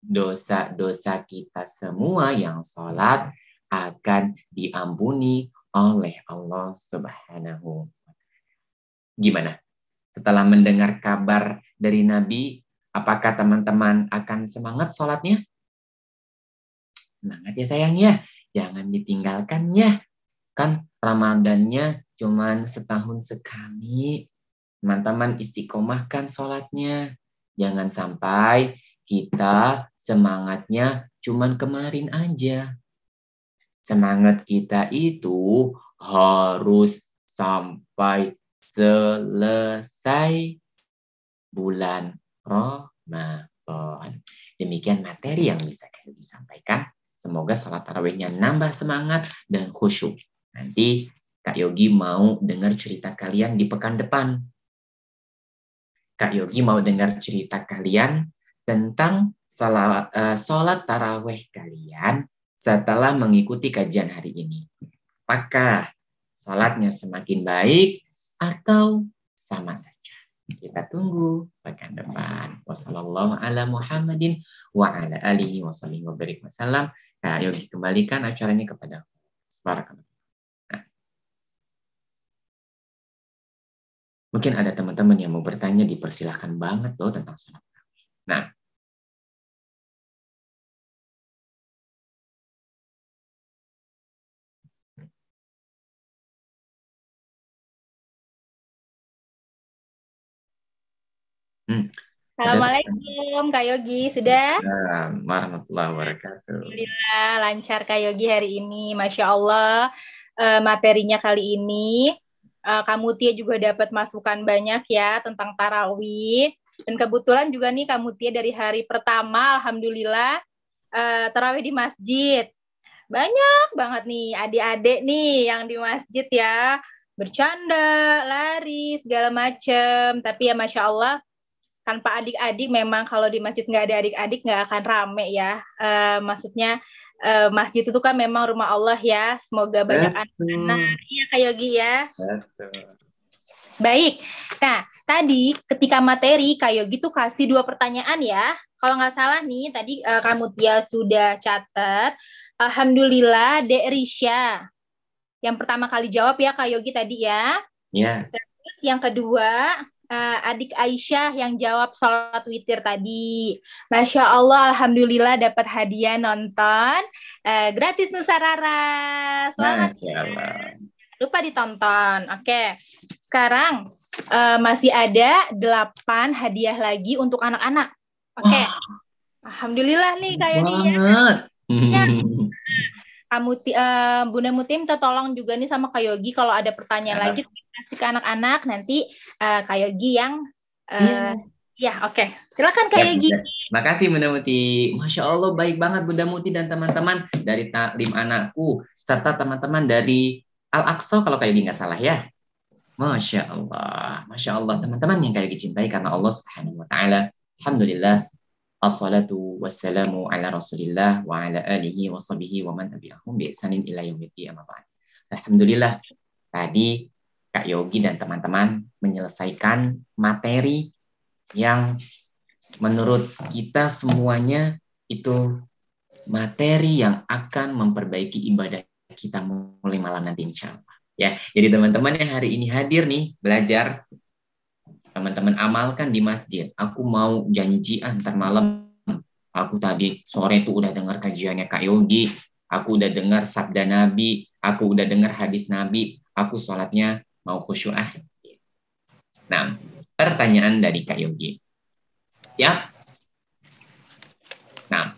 dosa-dosa kita semua yang sholat akan diampuni oleh Allah Subhanahu. Gimana? Setelah mendengar kabar dari Nabi, apakah teman-teman akan semangat sholatnya? Semangat ya sayang ya. Jangan ditinggalkannya. Kan Ramadannya cuma setahun sekali. Teman-teman istiqomahkan sholatnya. Jangan sampai kita semangatnya cuman kemarin aja. Semangat kita itu harus sampai selesai bulan Ramadan. Demikian materi yang bisa kami sampaikan. Semoga sholat tarawihnya nambah semangat dan khusyuk. Nanti Kak Yogi mau dengar cerita kalian di pekan depan. Kak Yogi mau dengar cerita kalian tentang sholat tarawih kalian setelah mengikuti kajian hari ini. Apakah sholatnya semakin baik atau sama saja? Kita tunggu pekan depan. Wassalamualaikum ala Muhammadin wa ala alihi wa sallam. Kak Yogi kembalikan acaranya kepada Barakallah. Mungkin ada teman-teman yang mau bertanya, dipersilahkan banget loh tentang sholat tarawih. Nah, Assalamualaikum Kak Yogi, sudah? Warahmatullahi wabarakatuh. Alhamdulillah lancar Kak Yogi hari ini, Masya Allah. Materinya kali ini Kamu Tia juga dapat masukan banyak ya tentang tarawih. Dan kebetulan juga nih Kamu Tia dari hari pertama, alhamdulillah, tarawih di masjid. Banyak banget nih adik-adik nih yang di masjid ya. Bercanda, lari, segala macam. Tapi ya Masya Allah, tanpa adik-adik memang kalau di masjid nggak ada adik-adik nggak akan rame ya. Maksudnya masjid itu kan memang rumah Allah ya. Semoga banyak anak-anak. Iya Kak Yogi ya. Baik. Nah, tadi ketika materi Kak Yogi tuh kasih 2 pertanyaan ya. Kalau nggak salah nih, tadi Kamu Tia sudah catat. Alhamdulillah, Dek Risha Yang pertama kali jawab ya Kak Yogi tadi ya. Ya. Terus yang kedua, adik Aisyah yang jawab sholat witir tadi. Masya Allah, Alhamdulillah dapat hadiah nonton gratis Nusarara. Selamat. Masya Allah. Lupa ditonton. Oke. Sekarang masih ada 8 hadiah lagi untuk anak-anak. Oke. Alhamdulillah nih Kak Yogi ya. Bunda Muti minta tolong juga nih sama Kak Yogi kalau ada pertanyaan lagi kasih ke anak-anak, nanti Kak Yogi yang ya oke. Silakan Kak Yogi. Makasih Bunda Muti. Masya Allah baik banget Bunda Muti dan teman-teman dari taklim anakku serta teman-teman dari Al-Aqsa kalau Kak Yogi nggak salah ya. Masya Allah teman-teman yang Kak Yogi cintai karena Allah Subhanahu Wa Taala. Alhamdulillah. Assalatu wassalamu ala rasulillah wa ala alihi wa sahbihi wa man tabi'ahum bi ihsanin ila yaumil amma ba'd. Alhamdulillah tadi Kak Yogi dan teman-teman menyelesaikan materi yang menurut kita semuanya itu materi yang akan memperbaiki ibadah kita mulai malam nanti insya Allah. Ya, jadi teman-teman yang hari ini hadir nih belajar, teman-teman amalkan di masjid. Aku mau janji antar malam. Aku tadi sore tuh udah dengar kajiannya Kak Yogi. Aku udah dengar sabda Nabi. Aku udah dengar hadis Nabi. Aku sholatnya mau khusyuk. Nah, pertanyaan dari Kak Yogi. Siap? Nah,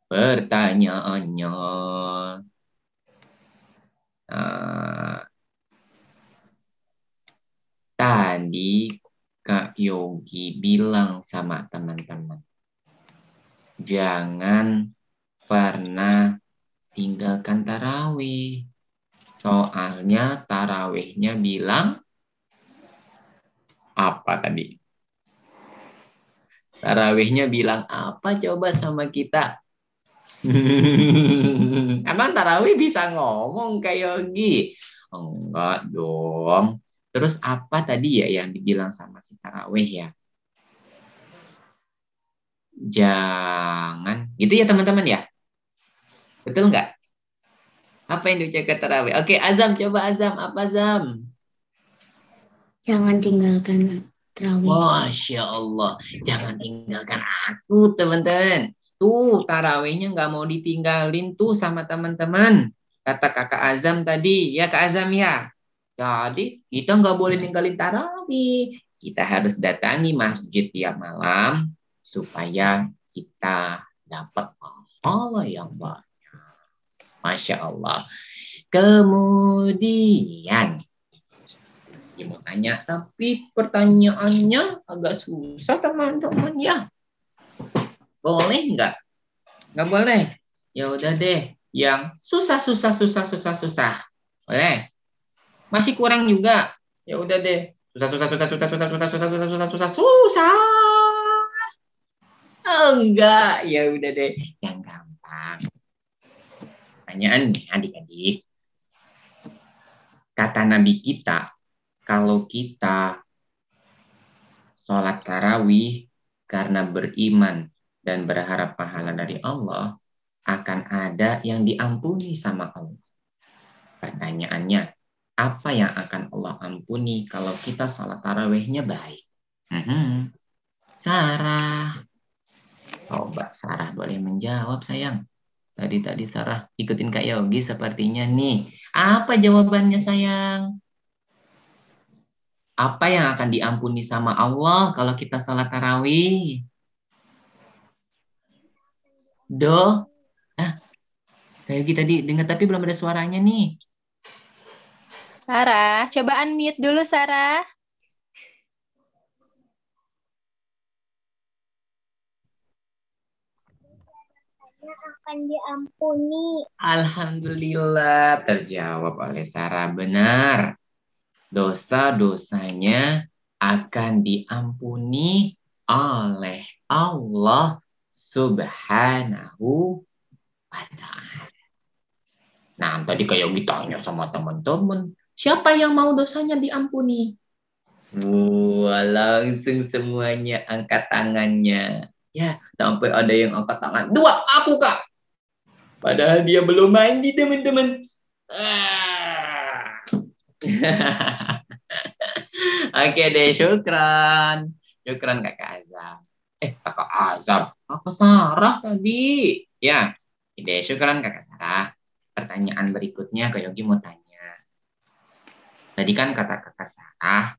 pertanyaannya. Tadi Kak Yogi bilang sama teman-teman, jangan pernah tinggalkan tarawih. Soalnya tarawihnya bilang apa tadi? Tarawihnya bilang apa coba sama kita? Emang tarawih bisa ngomong Kak Yogi? Enggak dong. Terus apa tadi ya yang dibilang sama si tarawih ya? Jangan. Gitu ya teman-teman ya? Betul nggak? Apa yang diucapkan tarawih? Oke, Azam. Coba Azam. Apa Azam? Jangan tinggalkan tarawih. Masya Allah. Jangan tinggalkan aku teman-teman. Tuh tarawihnya nggak mau ditinggalin tuh sama teman-teman. Kata kakak Azam tadi. Ya Kak Azam ya? Jadi kita nggak boleh ninggalin tarawih. Kita harus datangi masjid tiap malam supaya kita dapat pahala yang banyak. Masya Allah. Kemudian, dia mau tanya, tapi pertanyaannya agak susah teman-teman ya. Boleh nggak? Nggak boleh. Ya udah deh, yang susah. Boleh? Masih kurang juga. Ya udah deh. Susah. Enggak, ya udah deh. Yang gampang. Pertanyaan nih adik-adik. Kata Nabi kita, kalau kita sholat tarawih karena beriman dan berharap pahala dari Allah, akan ada yang diampuni sama Allah. Pertanyaannya, apa yang akan Allah ampuni kalau kita sholat tarawihnya baik? Sarah. Coba Sarah boleh menjawab sayang. Tadi Sarah ikutin Kak Yogi sepertinya nih. Apa jawabannya sayang? Apa yang akan diampuni sama Allah kalau kita sholat tarawih? Kak Yogi tadi dengar tapi belum ada suaranya nih. Sarah, coba unmute dulu Sarah. Akan diampuni. Alhamdulillah terjawab oleh Sarah benar. Dosa-dosanya akan diampuni oleh Allah Subhanahu wa Ta'ala. Nah, tadi kayak ditanya sama teman-teman, siapa yang mau dosanya diampuni? Wah, langsung semuanya angkat tangannya. Ya, sampai ada yang angkat tangan. 2, aku Kak. Padahal dia belum mandi teman-teman. Oke deh, syukran. Syukran Kakak Azhar. Kakak Azhar. Kakak Sarah tadi. Ya, deh, syukran Kakak Sarah. Pertanyaan berikutnya Kak Yogi mau tanya. Tadi kan kata Kakak Sarah,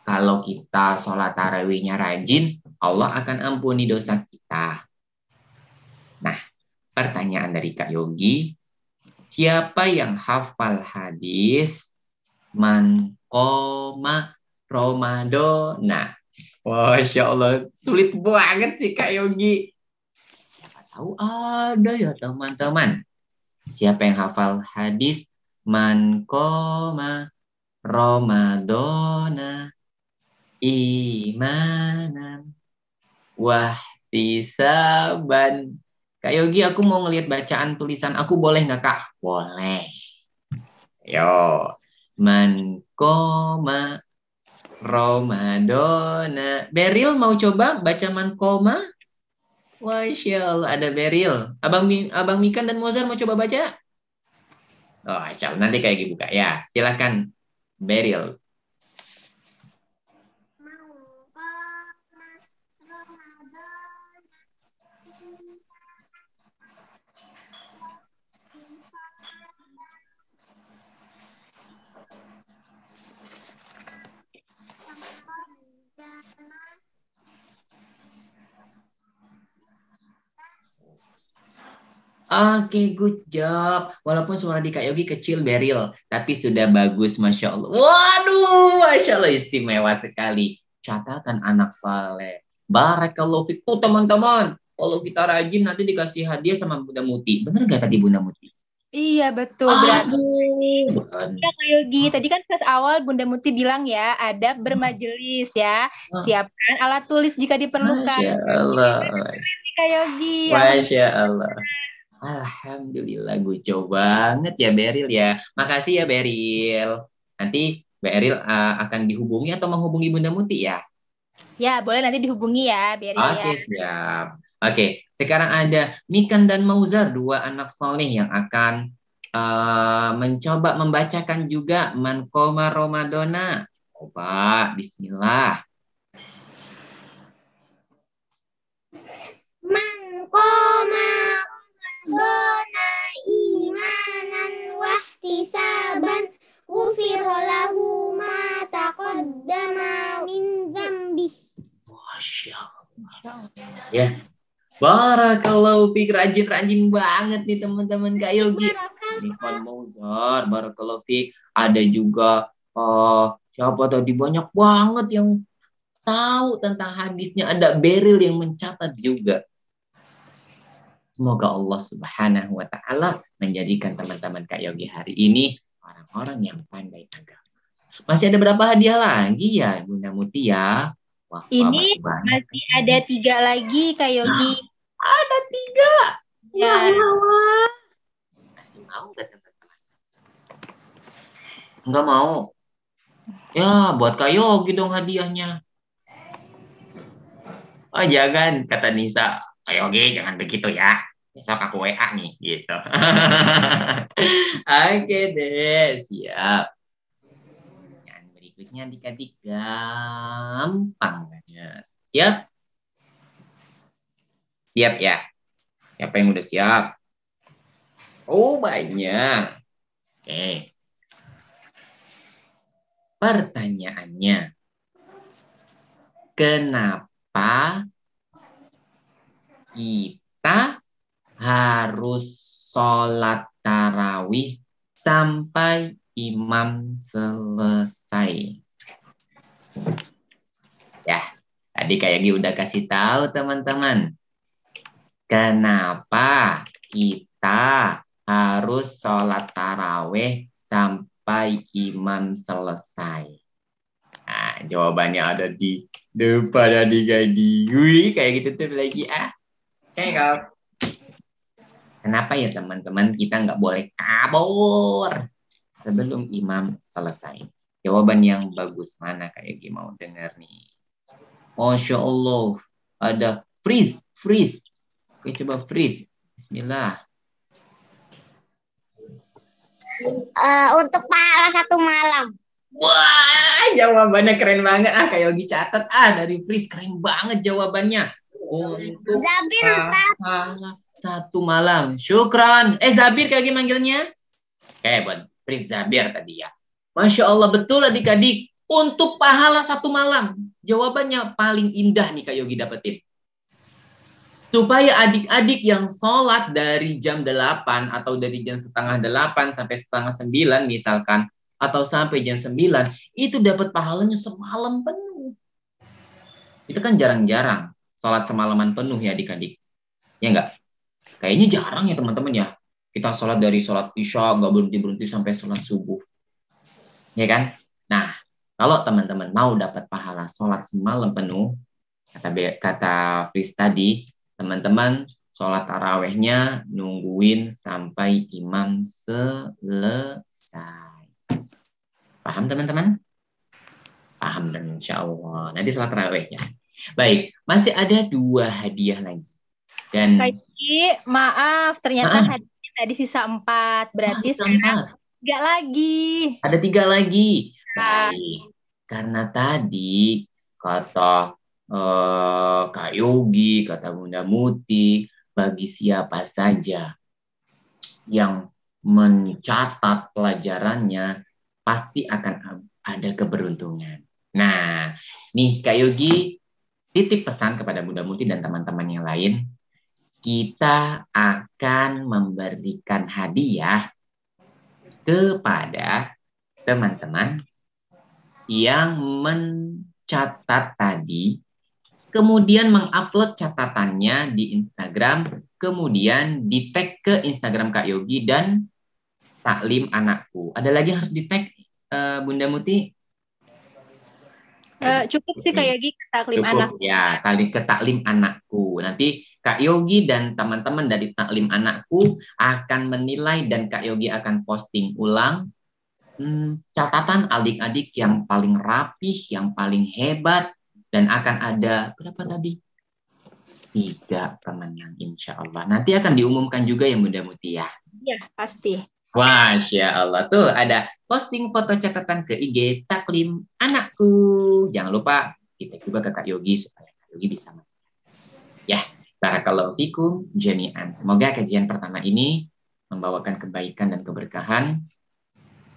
kalau kita sholat tarawihnya rajin, Allah akan ampuni dosa kita. Nah, pertanyaan dari Kak Yogi, siapa yang hafal hadis man qoma Ramadana? Masya Allah, sulit banget sih Kak Yogi. Siapa tahu ada ya teman-teman. Siapa yang hafal hadis man qoma Ramadana imanan wahtisaban. Kak Yogi, aku mau ngelihat bacaan tulisan aku, boleh nggak Kak? Boleh. Yo, man koma Ramadana. Beril mau coba baca man koma? Masya Allah, ada Beril. Abang Mikan dan Mozar mau coba baca? Oh, Masya Allah, nanti kayak gitu buka. Ya, silakan Beril. Oke, good job. Walaupun suara di Kak Yogi kecil, Beril. Tapi sudah bagus, Masya Allah. Waduh, Masya Allah, istimewa sekali. Catatan anak saleh. Barakallahu fiik. Tuh, teman-teman. Kalau kita rajin, nanti dikasih hadiah sama Bunda Muti. Bener gak tadi Bunda Muti? Iya, betul. Berarti Aduh. ya, Kak Yogi. Tadi kan pas awal Bunda Muti bilang ya, ada bermajelis ya. Siapkan alat tulis jika diperlukan. Masya Allah. Ini Kak Yogi. Masya Allah. Alhamdulillah, gue coba banget ya Beril ya. Makasih ya Beril. Nanti Beril akan dihubungi atau menghubungi Bunda Muti ya? Ya, boleh nanti dihubungi ya, Beril Oke, ya. siap. Oke, sekarang ada Mikan dan Mauzar, dua anak soleh yang akan mencoba membacakan juga Man Qoma Ramadana. Coba, bismillah. Man qoma Ramadana imanan wahtisaban ghufira lahu ma taqaddama min dzambih. Masya Allah. Ya. Barakallahu fiik, rajin-rajin banget nih teman-teman Kak Yogi. Mikan Mauzar, barakallahu fiik. Ada juga siapa tadi, banyak banget yang tahu tentang hadisnya. Ada Beril yang mencatat juga. Semoga Allah Subhanahu wa Ta'ala menjadikan teman-teman Kak Yogi hari ini orang-orang yang pandai agama. Masih ada berapa hadiah lagi ya Bunda Muti ya? Wah, Ini masih ada 3 lagi Kak Yogi. Ada 3. Ya. Masih mau nggak teman-teman? Nggak mau. Ya, buat Kak Yogi dong hadiahnya. Oh, jangan, kata Nisa. Kak Yogi, jangan begitu ya. Besok aku WA nih, gitu. Oke deh, siap. Yang berikutnya adik-adik gampang banget. Siap? Siap ya? Siapa yang udah siap? Oh, banyak. Oke. Pertanyaannya, kenapa kita harus sholat tarawih sampai imam selesai? Ya, tadi kayak udah kasih tahu teman-teman. Kenapa kita harus sholat tarawih sampai imam selesai? Nah, jawabannya ada di depan adik-adik. Wih, kayak gitu tuh lagi Oke, kenapa ya teman-teman kita nggak boleh kabur sebelum imam selesai? Jawaban yang bagus mana kayak gimana mau dengar nih? Masya Allah, ada freeze. Oke, coba freeze. Bismillah. Untuk pahala 1 malam. Wah, jawabannya keren banget. Kak Yogi catat. Dari Pris keren banget jawabannya. Untuk Zabir, Ustaz. pahala 1 malam. Syukran. Zabir Kak Yogi manggilnya? Buat Pris Zabir tadi ya. Masya Allah, betul adik-adik. Untuk pahala 1 malam. Jawabannya paling indah nih Kak Yogi dapetin. Supaya adik-adik yang sholat dari jam 8 atau dari jam setengah 8 sampai setengah 9 misalkan, atau sampai jam 9, itu dapat pahalanya semalam penuh. Itu kan jarang-jarang sholat semalaman penuh ya adik-adik. Ya enggak? Kayaknya jarang ya teman-teman ya. Kita sholat dari sholat isya, nggak berhenti-berhenti sampai sholat subuh. Ya kan? Nah, kalau teman-teman mau dapat pahala sholat semalam penuh, kata Fris tadi, teman-teman sholat tarawehnya nungguin sampai imam selesai. Paham teman-teman? Paham dan insya Allah. Nanti sholat tarawehnya. Baik, masih ada 2 hadiah lagi. Dan maaf, ternyata hadiahnya tadi sisa 4. Berarti sekarang 3 lagi. Ada 3 lagi. Baik. Karena tadi kata Kak Yogi, kata Bunda Muti, bagi siapa saja yang mencatat pelajarannya pasti akan ada keberuntungan. Nah, nih Kak Yogi titip pesan kepada Bunda Muti dan teman-teman yang lain, kita akan memberikan hadiah kepada teman-teman yang mencatat tadi, kemudian mengupload catatannya di Instagram, kemudian di-tag ke Instagram Kak Yogi dan Taklim Anakku. Ada lagi yang harus di-tag, Bunda Muti? Cukup sih Kak Yogi ke Taklim Anakku. Ya, ke Taklim Anakku. Nanti Kak Yogi dan teman-teman dari Taklim Anakku akan menilai dan Kak Yogi akan posting ulang catatan adik-adik yang paling rapih, yang paling hebat, dan akan ada berapa tadi? 3 pemenang insya Allah. Nanti akan diumumkan juga ya Bunda Muti ya? Iya, pasti. Masya Allah. Tuh ada posting foto catatan ke IG Taklim Anakku. Jangan lupa kita juga ke Kak Yogi supaya Kak Yogi bisa ya. Barakallahu fikum jami'an. Semoga kajian pertama ini membawakan kebaikan dan keberkahan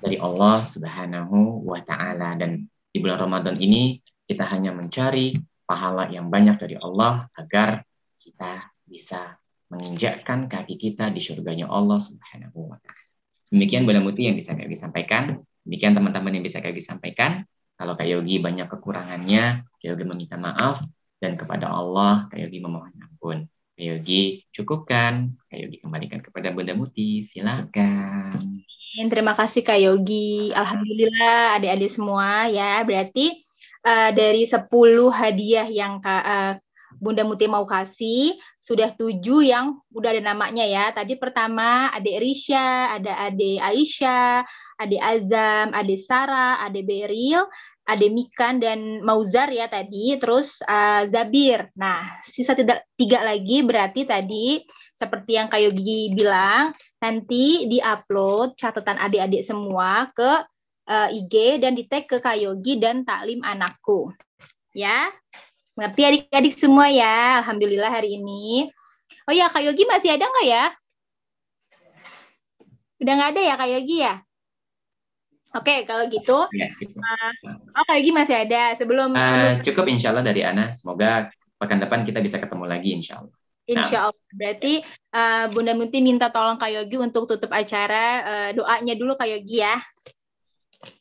dari Allah Subhanahu wa Ta'ala. Dan di bulan Ramadan ini kita hanya mencari pahala yang banyak dari Allah agar kita bisa menginjakkan kaki kita di surganya Allah Subhanahu wa Ta'ala. Demikian Bunda Muti yang bisa Kak Yogi sampaikan. Demikian teman-teman yang bisa Kak Yogi sampaikan. Kalau Kak Yogi banyak kekurangannya, Kak Yogi meminta maaf, dan kepada Allah Kak Yogi memohon ampun. Kak Yogi cukupkan, Kak Yogi kembalikan kepada Bunda Muti. Silakan. Terima kasih Kak Yogi. Alhamdulillah adik-adik semua ya. Berarti dari 10 hadiah yang Bunda Muti mau kasih, sudah 7 yang udah ada namanya ya. Tadi pertama adik Risha, ada adik Aisyah, adik Azam, adik Sarah, adik Beril, adik Mikan dan Mauzar ya tadi. Terus Zabir. Nah, sisa 3 lagi berarti tadi seperti yang Kak Yogi bilang, nanti di-upload catatan adik-adik semua ke IG dan di-tag ke Kak Yogi dan Taklim Anakku. Ya, mengerti adik-adik semua ya. Alhamdulillah hari ini. Oh ya, Kak Yogi masih ada nggak ya? Udah nggak ada ya Kak Yogi ya? Oke, kalau gitu. Ya, Kak Yogi masih ada. Sebelum cukup insya Allah dari Ana. Semoga pekan depan kita bisa ketemu lagi insya Allah. Insya Allah. Berarti Bunda Muti minta tolong Kak Yogi untuk tutup acara. Doanya dulu Kak Yogi ya.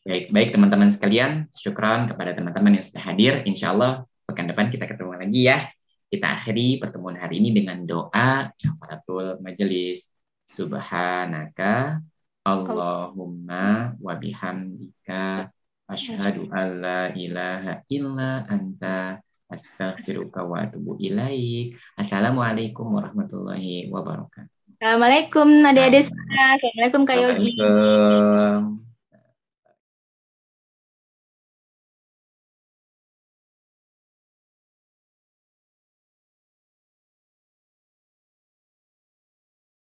Baik teman-teman sekalian. Syukran kepada teman-teman yang sudah hadir. Insya Allah pekan depan kita ketemu lagi ya. Kita akhiri pertemuan hari ini dengan doa kafaratul majelis. Subhanaka Allahumma wa bihamdika asyhadu alla ilaha illa anta astaghfiruka wa atubu ilaik. Assalamualaikum warahmatullahi wabarakatuh. Assalamualaikum adik-adik semua. Assalamualaikum Kak Yogi. Waalaikumsalam.